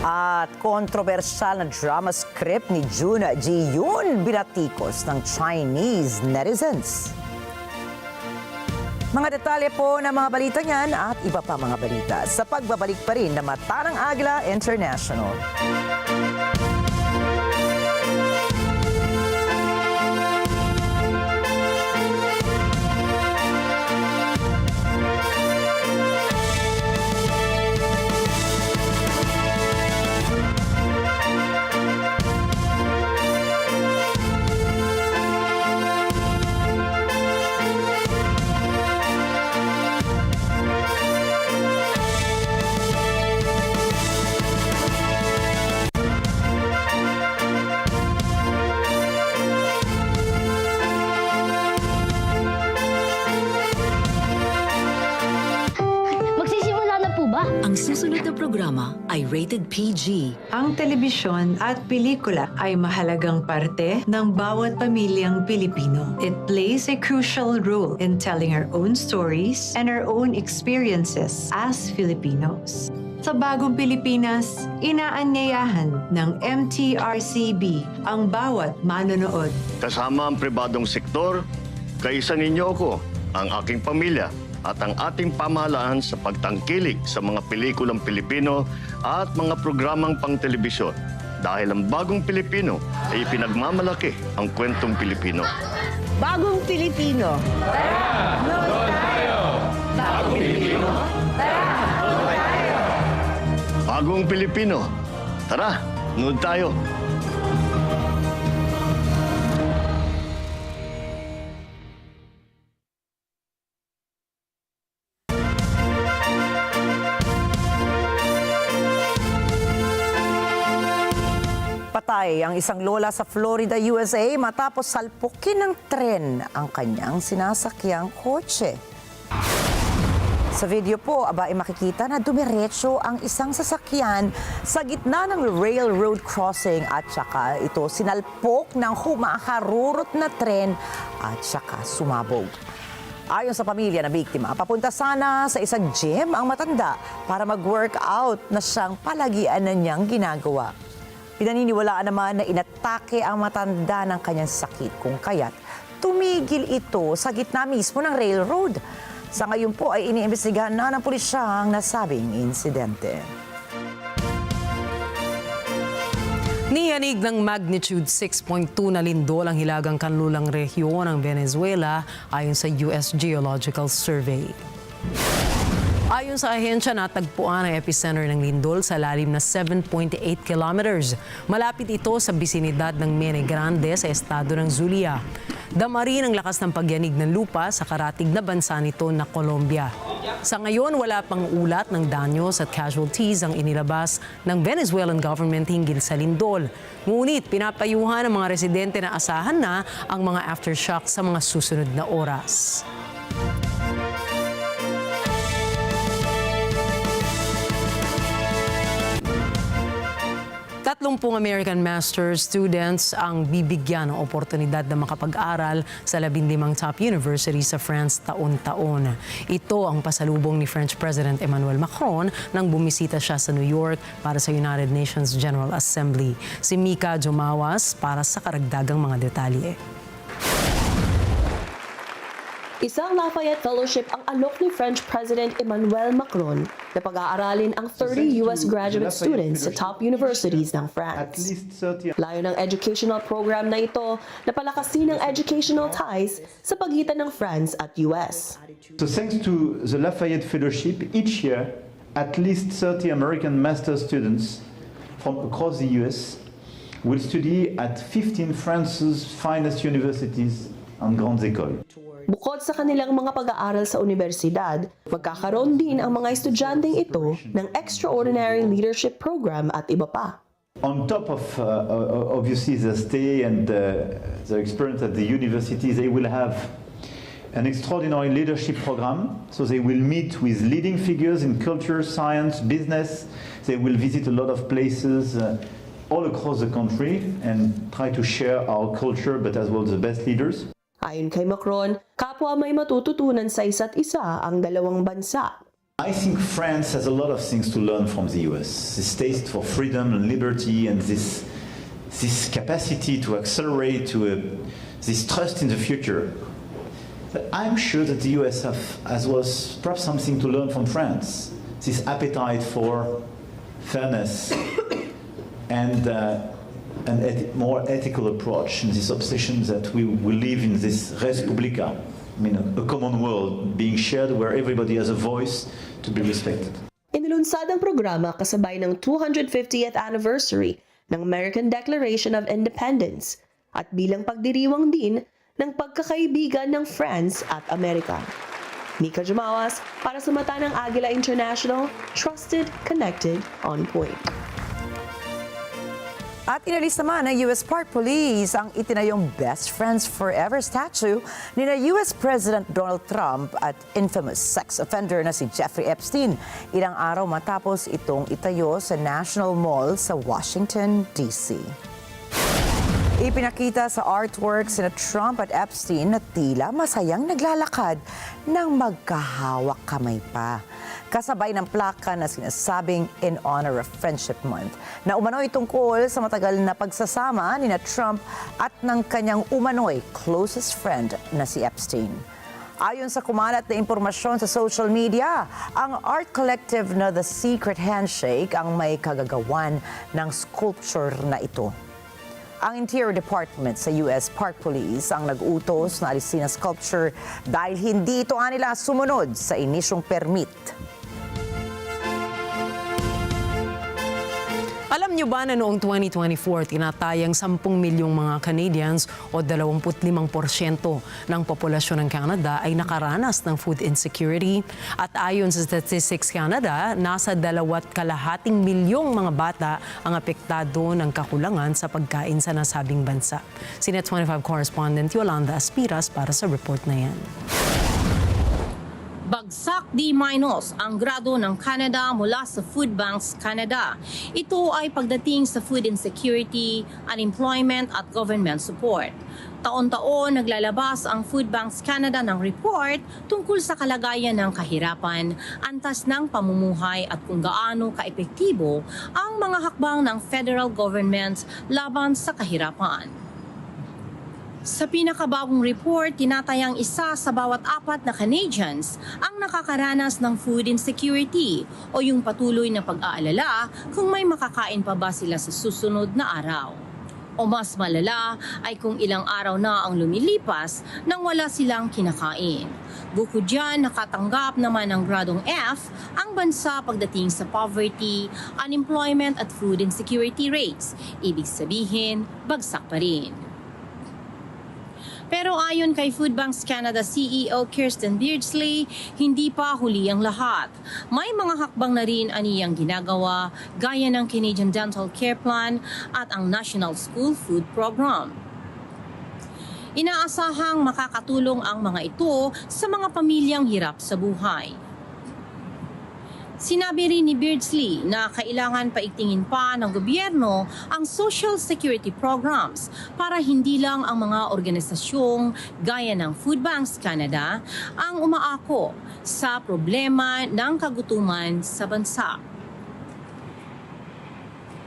At kontrobersyal na drama script ni Jun Ji-yoon binatikos ng Chinese netizens. Mga detalye po ng mga balita niyan at iba pa mga balita sa pagbabalik pa rin ng Mata ng Agila International. Ang susunod na programa ay rated PG. Ang telebisyon at pelikula ay mahalagang parte ng bawat pamilyang Pilipino. It plays a crucial role in telling our own stories and our own experiences as Filipinos. Sa bagong Pilipinas, inaanyayahan ng MTRCB ang bawat manonood. Kasama ang pribadong sektor, kaisa ninyo ako, ang aking pamilya, at ang ating pamahalaan sa pagtangkilik sa mga pelikulang Pilipino at mga programang pang-telebisyon. Dahil ang bagong Pilipino ay ipinagmamalaki ang kwentong Pilipino. Bagong Pilipino. Tara! Nood tayo! Bagong Pilipino. Tara! Nood tayo! Bagong Pilipino. Tara, nood tayo! Patay ang isang lola sa Florida, USA matapos salpukin ng tren ang kanyang sinasakyang kotse. Sa video po, ay makikita na dumiretso ang isang sasakyan sa gitna ng railroad crossing at saka ito sinalpok ng humaharurot na tren at saka sumabog. Ayon sa pamilya na biktima, papunta sana sa isang gym ang matanda para mag-workout na siyang palagian na niyang ginagawa. Pinaniniwalaan naman na inatake ang matanda ng kanyang sakit kung kaya't tumigil ito sa gitna mismo ng railroad. Sa ngayon po ay iniimbestigahan na ng pulisya ang nasabing insidente. Niyanig ng magnitude 6.2 na lindol ang hilagang kanlulang rehiyon ng Venezuela ayon sa US Geological Survey. Ayon sa ahensya, natagpuan ang epicenter ng lindol sa lalim na 7.8 kilometers. Malapit ito sa bisinidad ng Mene Grande sa estado ng Zulia. Dama rin ang lakas ng pagyanig ng lupa sa karatig na bansa nito na Colombia. Sa ngayon, wala pang ulat ng danyos at casualties ang inilabas ng Venezuelan government hinggil sa lindol. Ngunit pinapayuhan ng mga residente na asahan na ang mga aftershock sa mga susunod na oras. 30 American Master's students ang bibigyan ng oportunidad na makapag-aral sa 15 top universities sa France taon-taon. Ito ang pasalubong ni French President Emmanuel Macron nang bumisita siya sa New York para sa United Nations General Assembly. Si Mika Jumawas para sa karagdagang mga detalye. Isang Lafayette Fellowship ang alok ni French President Emmanuel Macron na pag-aaralin ang 30 U.S. graduate students sa top universities ng France. Layo ng educational program na ito na palakasin ang educational ties sa pagitan ng France at U.S. So thanks to the Lafayette Fellowship, each year at least 30 American master students from across the U.S. will study at 15 France's finest universities and grandes écoles. Bukod sa kanilang mga pag-aaral sa universidad, magkakaroon din ang mga estudyanteng ito ng extraordinary leadership program at iba pa. On top of obviously the stay and the experience at the university, they will have an extraordinary leadership program. So they will meet with leading figures in culture, science, business. They will visit a lot of places all across the country and try to share our culture, but as well the best leaders. Ayon kay Macron, kapwa may matututunan sa isa't isa ang dalawang bansa. I think France has a lot of things to learn from the US. This taste for freedom and liberty and this capacity to accelerate to this trust in the future. But I'm sure that the US has perhaps something to learn from France. This appetite for fairness and more ethical approach, and this obsession that we live in this res publica, I mean a common world being shared where everybody has a voice to be respected. Inilunsad ang programa kasabay ng 250th anniversary ng American Declaration of Independence at bilang pagdiriwang din ng pagkakaibigan ng France at Amerika. Mika Jumawas para sa mata ng Agila International, trusted, connected, on point. At inalis naman ng US Park Police ang itinayong Best Friends Forever statue ni US President Donald Trump at infamous sex offender na si Jeffrey Epstein. Ilang araw matapos itong itayo sa National Mall sa Washington, D.C. Ipinakita sa artwork sina Trump at Epstein na tila masayang naglalakad ng magkahawak kamay pa. Kasabay ng plaka na sinasabing in honor of Friendship Month, na umano'y tungkol sa matagal na pagsasama ni Trump at ng kanyang umano'y closest friend na si Epstein. Ayon sa kumalat na impormasyon sa social media, ang art collective na The Secret Handshake ang may kagagawan ng sculpture na ito. Ang Interior Department sa US Park Police ang nag-utos na alisin ang sculpture dahil hindi ito nila sumunod sa inisyong permit. Alam niyo ba na noong 2024, tinatayang 10 milyong mga Canadians o 25% ng populasyon ng Canada ay nakaranas ng food insecurity? At ayon sa Statistics Canada, nasa 2.5 milyong mga bata ang apektado ng kakulangan sa pagkain sa nasabing bansa. Si NET25 correspondent Yolanda Aspiras para sa report na yan. Bagsak D- ang grado ng Canada mula sa Food Banks Canada. Ito ay pagdating sa food insecurity, unemployment at government support. Taon-taon naglalabas ang Food Banks Canada ng report tungkol sa kalagayan ng kahirapan, antas ng pamumuhay at kung gaano kaepektibo ang mga hakbang ng federal government laban sa kahirapan. Sa pinakabagong report, tinatayang 1 sa bawat 4 na Canadians ang nakakaranas ng food insecurity o yung patuloy na pag-aalala kung may makakain pa ba sila sa susunod na araw. O mas malala ay kung ilang araw na ang lumilipas nang wala silang kinakain. Bukod dyan, nakatanggap naman ng gradong F ang bansa pagdating sa poverty, unemployment at food insecurity rates. Ibig sabihin, bagsak pa rin. Pero ayon kay Food Banks Canada CEO Kirsten Beardsley, hindi pa huli ang lahat. May mga hakbang na rin aniyang ginagawa gaya ng Canadian Dental Care Plan at ang National School Food Program. Inaasahang makakatulong ang mga ito sa mga pamilyang hirap sa buhay. Sinabi rin ni Beardsley na kailangan paigtingin pa ng gobyerno ang social security programs para hindi lang ang mga organisasyong gaya ng Food Banks Canada ang umaako sa problema ng kagutuman sa bansa.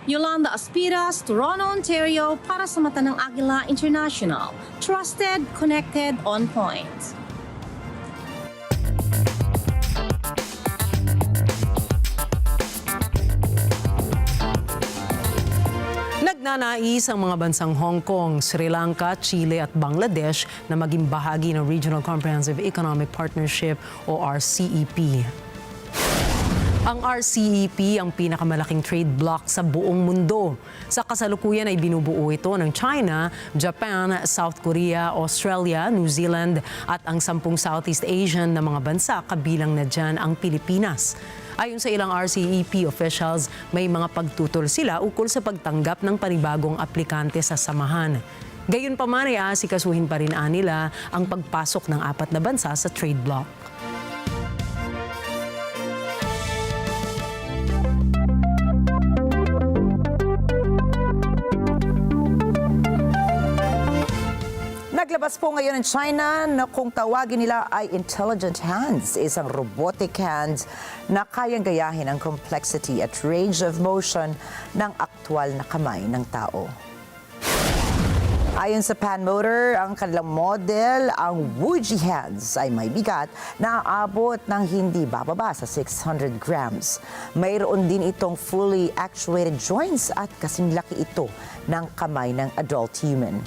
Yolanda Aspiras, Toronto, Ontario, para sa mata ng Agila International. Trusted, connected, on point. Nagnanais ang mga bansang Hong Kong, Sri Lanka, Chile at Bangladesh na maging bahagi ng Regional Comprehensive Economic Partnership o RCEP. Ang RCEP ang pinakamalaking trade bloc sa buong mundo. Sa kasalukuyan ay binubuo ito ng China, Japan, South Korea, Australia, New Zealand at ang 10 Southeast Asian na mga bansa, kabilang na dyan ang Pilipinas. Ayon sa ilang RCEP officials, may mga pagtutol sila ukol sa pagtanggap ng panibagong aplikante sa samahan. Gayunpaman ay aasikasuhin pa rin nila ang pagpasok ng 4 na bansa sa trade bloc. Naglabas po ngayon ng China na kung tawagin nila ay intelligent hands, isang robotic hands na kayang gayahin ang complexity at range of motion ng aktwal na kamay ng tao. Ayon sa Pan Motor, ang kanilang model, ang Wuji hands, ay may bigat na aabot ng hindi bababa sa 600 grams. Mayroon din itong fully actuated joints at kasing laki ito ng kamay ng adult human.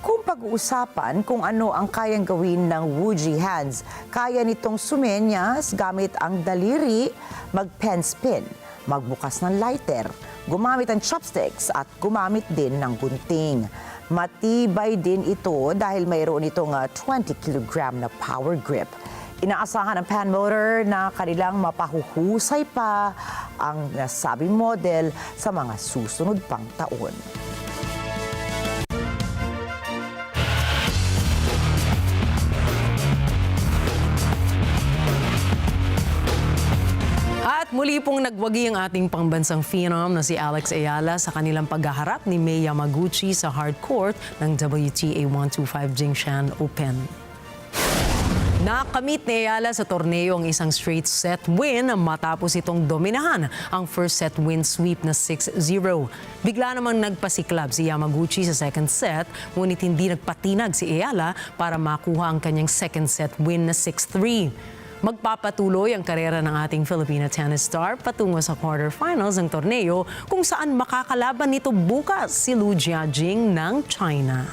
Kung pag-uusapan kung ano ang kayang gawin ng Wuji hands, kaya nitong sumenyas gamit ang daliri, mag-pen spin, magbukas ng lighter, gumamit ng chopsticks at gumamit din ng gunting. Matibay din ito dahil mayroon itong 20 kg na power grip. Inaasahan ng Pan Motor na kanilang mapahuhusay pa ang nasabing model sa mga susunod pang taon. At muli pong nagwagi ang ating pambansang phenom na si Alex Agila sa kanilang paghaharap ni Mei Yamaguchi sa hard court ng WTA 125 Jingshan Open. Nakamit ni Agila sa torneo ang isang straight set win matapos itong dominahan ang first set win sweep na 6-0. Bigla namang nagpasiklab si Yamaguchi sa second set, ngunit hindi nagpatinag si Agila para makuha ang kanyang second set win na 6-3. Magpapatuloy ang karera ng ating Filipina tennis star patungo sa quarterfinals ng torneo kung saan makakalaban nito bukas si Lu Jiajing ng China.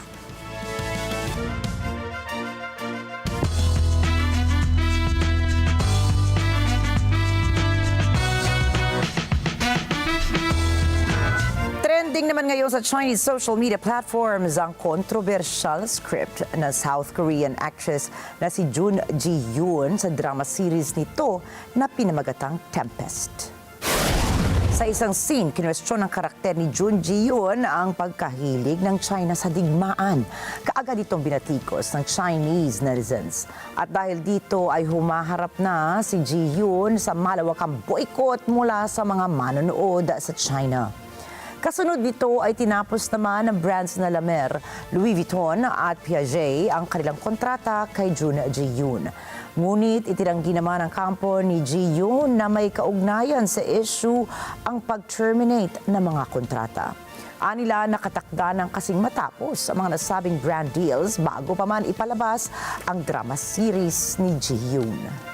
Trending naman ngayon sa Chinese social media platforms ang controversial script na South Korean actress na si Jun Ji-yoon sa drama series nito na pinamagatang Tempest. Sa isang scene, kinwestiyon ng karakter ni Jun Ji-yoon ang pagkahilig ng China sa digmaan. Kaagad itong binatikos ng Chinese netizens. At dahil dito ay humaharap na si Ji-yoon sa malawakang boycott mula sa mga manonood sa China. Kasunod nito ay tinapos naman ng brands na La Mer, Louis Vuitton at Piaget ang kanilang kontrata kay Jun Ji-yoon. Ngunit itinanggi naman ng kampo ni Ji-yoon na may kaugnayan sa issue ang pag-terminate ng mga kontrata. Anila nakatakda ng kasing matapos ang mga nasabing brand deals bago pa man ipalabas ang drama series ni Ji-yoon.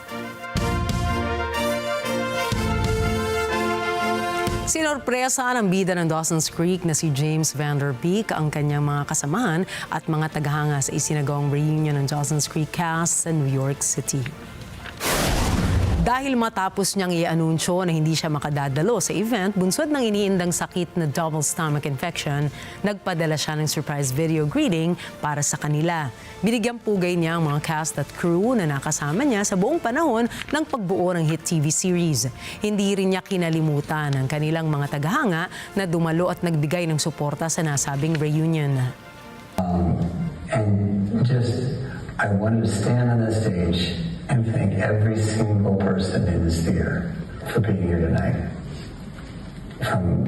Sinorpresa ng bida ng Dawson's Creek na si James Van Der Beek ang kanyang mga kasamahan at mga tagahanga sa isinagawang reunion ng Dawson's Creek cast sa New York City. Dahil matapos niyang i-anunsyo na hindi siya makadadalo sa event, bunsod ng iniindang sakit na double stomach infection, nagpadala siya ng surprise video greeting para sa kanila. Binigyang pugay niya ang mga cast at crew na nakasama niya sa buong panahon ng pagbuo ng hit TV series. Hindi rin niya kinalimutan ang kanilang mga tagahanga na dumalo at nagbigay ng suporta sa nasabing reunion. I wanted to stand on the stage and thank every single person in this theater for being here tonight. From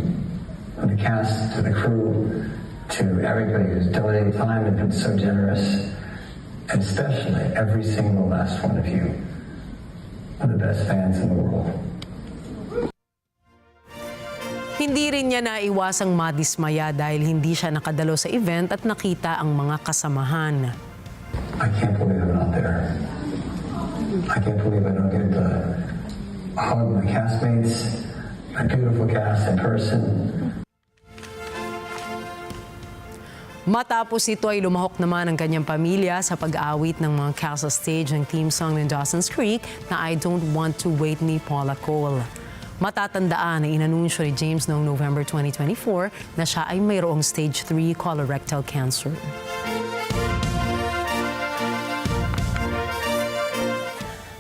the cast to the crew to everybody who's donating time and been so generous, and especially every single last one of you are the best fans in the world. Hindi rin niya naiwasang madismaya dahil hindi siya nakadalo sa event at nakita ang mga kasamahan. I can't believe I'm not there. I can't believe I don't get to hug my castmates, my beautiful cast in person. Matapos ito ay lumahok naman ang kanyang pamilya sa pag-awit ng mga cast sa stage ng theme song ng Dawson's Creek na I Don't Want to Wait ni Paula Cole. Matatandaan na inanunsyo ni James noong November 2024 na siya ay mayroong stage 3 colorectal cancer.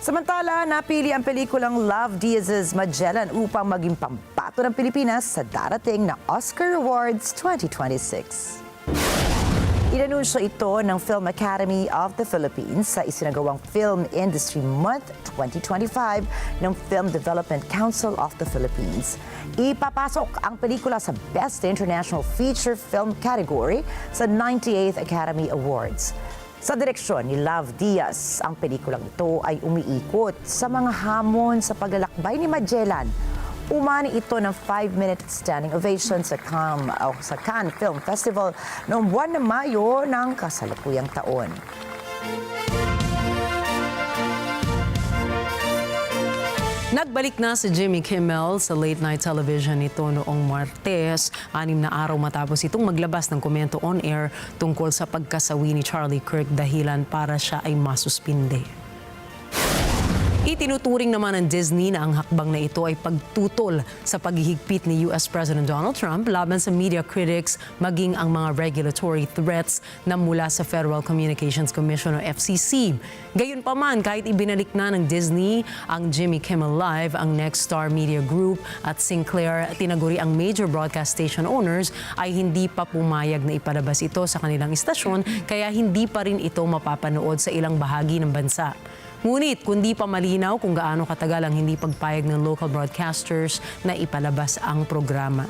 Samantala, napili ang pelikulang Love Diaz's Magellan upang maging pambato ng Pilipinas sa darating na Oscar Awards 2026. Inanunsyo ito ng Film Academy of the Philippines sa isinagawang Film Industry Month 2025 ng Film Development Council of the Philippines. Ipapasok ang pelikula sa Best International Feature Film category sa 98th Academy Awards. Sa direksyon ni Love Diaz, ang pelikulang ito ay umiikot sa mga hamon sa paglalakbay ni Magellan. Umani ito ng 5-minute standing ovation sa Cannes Film Festival noong buwan ng Mayo ng kasalukuyang taon. Nagbalik na si Jimmy Kimmel sa late night television nito noong Martes, 6 na araw matapos itong maglabas ng komento on air tungkol sa pagkasawi ni Charlie Kirk dahilan para siya ay masuspinde. Itinuturing naman ng Disney na ang hakbang na ito ay pagtutol sa paghihigpit ni US President Donald Trump laban sa media critics maging ang mga regulatory threats na mula sa Federal Communications Commission o FCC. Gayunpaman, kahit ibinalik na ng Disney ang Jimmy Kimmel Live, ang Nexstar Media Group at Sinclair, tinaguri ang major broadcast station owners, ay hindi pa pumayag na ipalabas ito sa kanilang istasyon kaya hindi pa rin ito mapapanood sa ilang bahagi ng bansa. Ngunit kundi pa malinaw kung gaano katagal ang hindi pagpayag ng local broadcasters na ipalabas ang programa.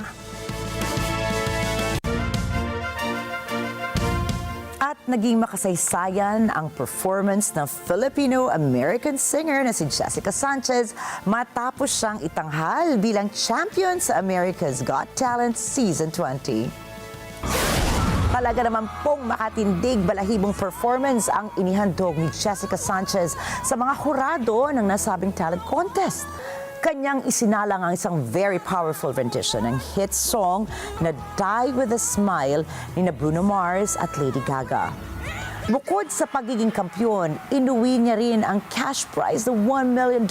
At naging makasaysayan ang performance ng Filipino-American singer na si Jessica Sanchez matapos siyang itanghal bilang champion sa America's Got Talent Season 20. Talaga naman pong makatindig balahibong performance ang inihandog ni Jessica Sanchez sa mga hurado ng nasabing talent contest. Kanyang isinalang ang isang very powerful rendition ng hit song na Die With A Smile ni Bruno Mars at Lady Gaga. Bukod sa pagiging kampyon, inuwi niya rin ang cash prize na $1 million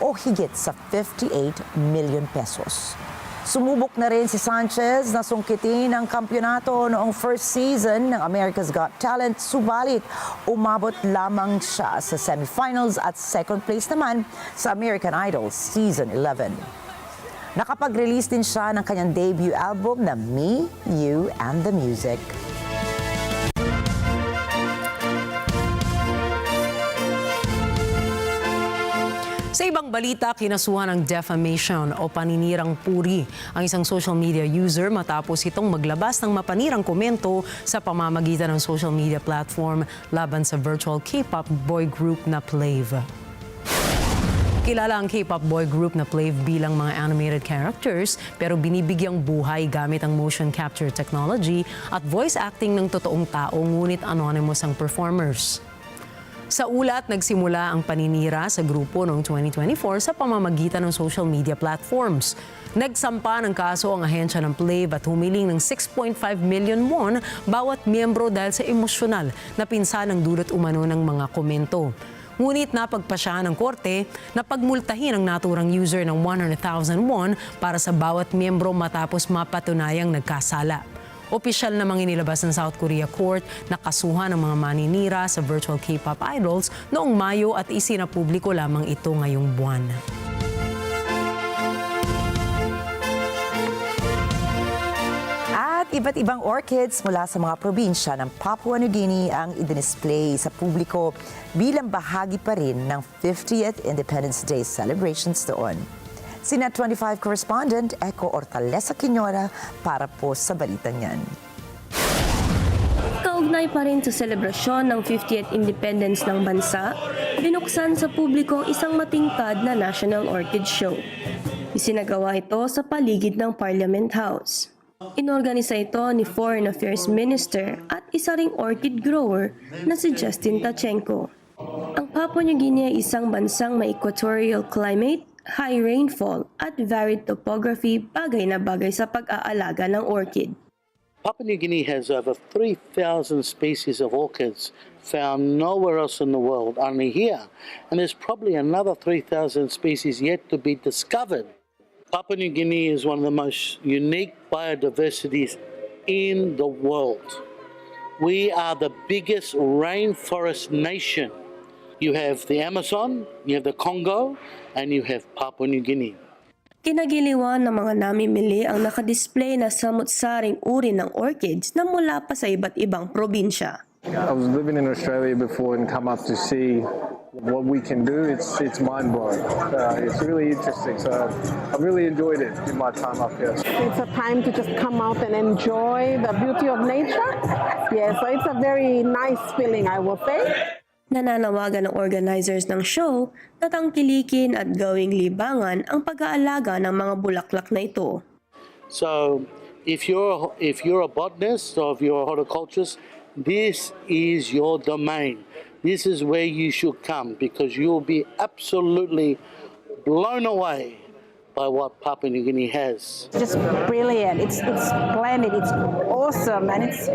o higit sa 58 million pesos. Sumubok na rin si Sanchez na sungkitin ang kampyonato noong first season ng America's Got Talent, subalit umabot lamang siya sa semifinals at second place naman sa American Idol Season 11. Nakapag-release din siya ng kanyang debut album na Me, You, and the Music. Sa ibang balita, kinasuhan ng defamation o paninirang puri ang isang social media user matapos itong maglabas ng mapanirang komento sa pamamagitan ng social media platform laban sa virtual K-pop boy group na Plave. Kilala ang K-pop boy group na Plave bilang mga animated characters pero binibigyang buhay gamit ang motion capture technology at voice acting ng totoong tao ngunit anonymous ang performers. Sa ulat, nagsimula ang paninira sa grupo noong 2024 sa pamamagitan ng social media platforms. Nagsampa ng kaso ang ahensya ng Plave at humiling ng 6.5 million won bawat miyembro dahil sa emosyonal na pinsan ng dulot umano ng mga komento. Ngunit napagpasya ng korte na pagmultahin ang naturang user ng 100,000 won para sa bawat miyembro matapos mapatunayang nagkasala. Opisyal namang inilabas ng South Korea Court na kasuhan ng mga maninira sa virtual K-pop idols noong Mayo at isinapubliko lamang ito ngayong buwan. At iba't ibang orchids mula sa mga probinsya ng Papua New Guinea ang ididisplay sa publiko bilang bahagi pa rin ng 50th Independence Day celebrations doon. Si NET25 correspondent Eco Ortalesa Quiñora para po sa balitang yan. Kaugnay pa rin sa selebrasyon ng 50th independence ng bansa, binuksan sa publiko isang matingkad na National Orchid Show. Isinagawa ito sa paligid ng Parliament House. Inorganisa ito ni Foreign Affairs Minister at isa ring orchid grower na si Justin Tachenko. Ang Papua New Guinea ay isang bansang may equatorial climate, high rainfall at varied topography, bagay na bagay sa pag-aalaga ng orchid. Papua New Guinea has over 3,000 species of orchids found nowhere else in the world, only here. And there's probably another 3,000 species yet to be discovered. Papua New Guinea is one of the most unique biodiversities in the world. We are the biggest rainforest nation. You have the Amazon, you have the Congo, and you have Papua New Guinea. Kinagiliwan ng mga namimili ang nakadisplay na samut-saring uri ng orchids na mula pa sa iba't ibang probinsya. I was living in Australia before and come up to see what we can do. It's mind-blowing. It's really interesting. So I really enjoyed it in my time up here. It's a time to just come out and enjoy the beauty of nature. Yeah, so it's a very nice feeling, I will say. Nananawagan ng organizers ng show na tangkilikin at gawing libangan ang pag-aalaga ng mga bulaklak na ito. So if you're a botanist or if you're a horticulturist, this is your domain. This is where you should come because you'll be absolutely blown away by what Papua New Guinea has. It's just brilliant. It's splendid. It's awesome, and it's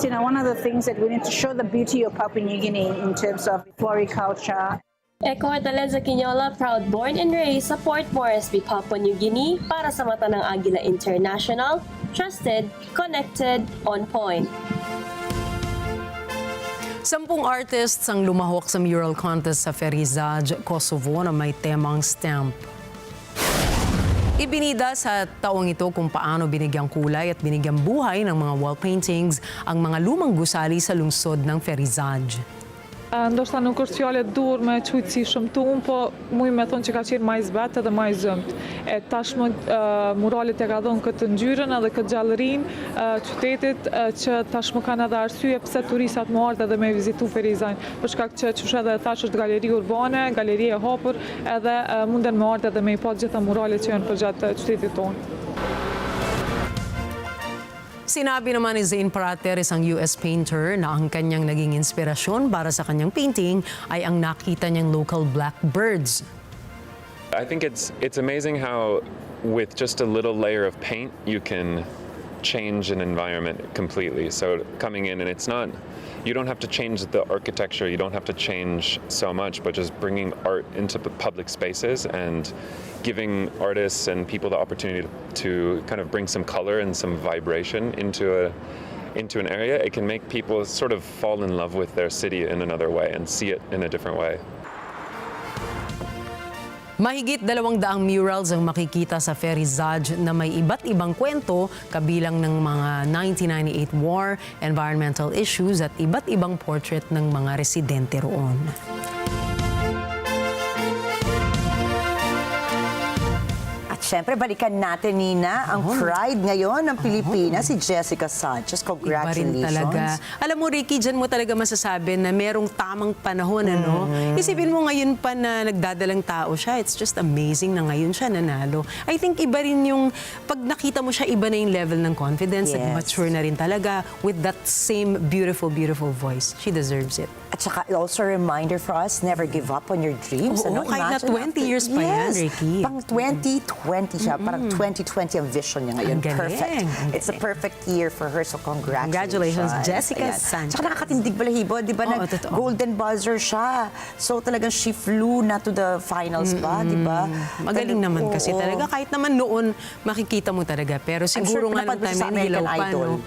one of the things that we need to show the beauty of Papua New Guinea in terms of floriculture. Eco Ortalesa Quiñola, proud born and raised sa Port Moresby, Papua New Guinea para sa mata ng Agila International, trusted, connected, on point. 10 artists ang lumahok sa mural contest sa Ferizaj, Kosovo na may temang stamp. Ibinida sa taong ito kung paano binigyang kulay at binigyang buhay ng mga wall paintings ang mga lumang gusali sa lungsod ng Ferizaj. Ndoshta nuk është fjalë e dur me qujtë si shëmtuar, po muj me thonë që ka qenë më i zbetë dhe më i zëmt. E tashmë muralet e ka dhënë këtë ngjyrën edhe këtë gjallërinë qytetit që tashmë kanë edhe arsye pse turistat më ardhin edhe me vizitu Ferizajin. Për shkak që çush edhe tash është galeri urbane, galeri e hapur, edhe munden me ardhin edhe me i pa gjitha muralet që janë përgjatë qytetit tonë. Sinabi naman ni Zane Prater, isang US painter, na ang kanyang naging inspirasyon para sa kanyang painting ay ang nakita niyang local black birds. I think it's amazing how with just a little layer of paint you can change an environment completely. So coming in and you don't have to change the architecture, you don't have to change so much, but just bringing art into the public spaces and giving artists and people the opportunity to kind of bring some color and some vibration into an area, it can make people sort of fall in love with their city in another way and see it in a different way. Mahigit 200 murals ang makikita sa Ferizaj na may iba't ibang kwento, kabilang ng mga 1998 war, environmental issues at iba't ibang portrait ng mga residente roon. Siyempre, balikan natin, Nina, ang pride ngayon ng Pilipinas, si Jessica Sanchez. Congratulations. Iba rin talaga. Alam mo, Ricky, dyan mo talaga masasabi na merong tamang panahon, ano? Isipin mo ngayon pa na nagdadalang tao siya. It's just amazing na ngayon siya nanalo. I think iba rin yung, pag nakita mo siya, iba na yung level ng confidence. Yes. Mature na rin talaga with that same beautiful, beautiful voice. She deserves it. At saka also a reminder for us, never give up on your dreams. Oo, kahit na 20 years pa yan, Ricky. Pang 2020 siya, parang 2020 ang vision niya ngayon. Perfect. It's a perfect year for her, so congratulations. Jessica Sanchez. Tsaka nakakatindig balahibo, di ba? Golden buzzer siya. So talagang she flew na to the finals pa, di ba? Magaling naman kasi talaga. Kahit naman noon, makikita mo talaga. Pero siguro nga nung time na hilaw pa, no?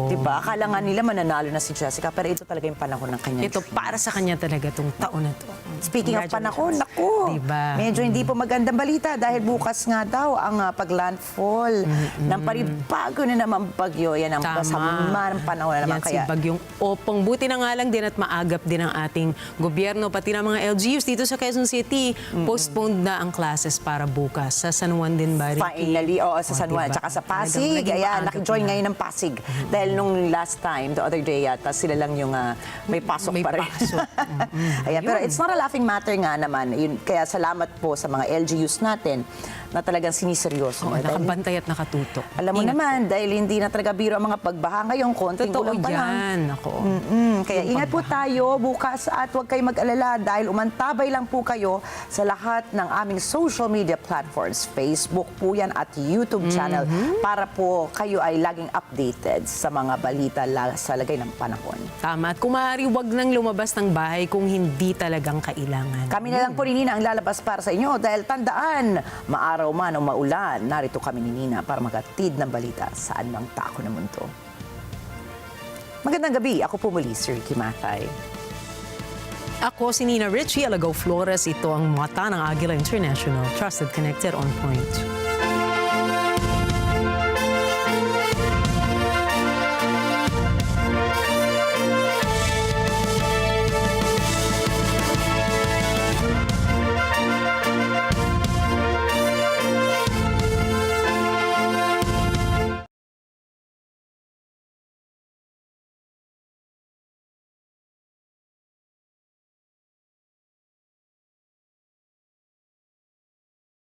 Di ba? Akala nga nila mananalo na si Jessica, pero ito talaga yung panahon ng kanya. Ito para sa kanya talaga itong taon na to. Speaking of panahon, naku, medyo hindi po magandang balita dahil bukas nga daw ang pag-landfall ng paribago na naman bagyo. Yan ang masama ng panahon na naman. Yan si Bagyong Opong. Buti na nga lang din at maagap din ang ating gobyerno, pati ng mga LGUs dito sa Quezon City. Postponed na ang classes para bukas. Sa San Juan din ba? Finally, sa San Juan. Tsaka sa Pasig. Ayan, nakijoin ngayon ng Pasig. Dahil nung last time, the other day yata, sila lang yung may pasok pa rin. Ayan, pero it's not a laughing matter nga naman. Kaya salamat po sa mga LGUs natin na talagang siniseryoso. Nakabantay at nakatutok. Alam mo naman, dahil hindi na talaga biro ang mga pagbaha ngayon, konting ulan pa lang. Kaya ingat po tayo bukas at huwag kayo mag-alala dahil umantabay lang po kayo sa lahat ng aming social media platforms. Facebook po yan at YouTube channel para po kayo ay laging updated sa mga balita sa lagay ng panahon. Tama. At kung maaari, huwag nang lumabas ng bahay kung hindi talagang kailangan. Kami na lang po ni Nina ang lalabas para sa inyo dahil tandaan, maaraw man o maulan, narito kami ni Nina para magatid ng balita saan mang tako ng mundo. Magandang gabi. Ako po muli, Sir Kimatay. Ako si Nina Richie Alagaw Flores. Ito ang mata ng Agila International. Trusted, connected, on point.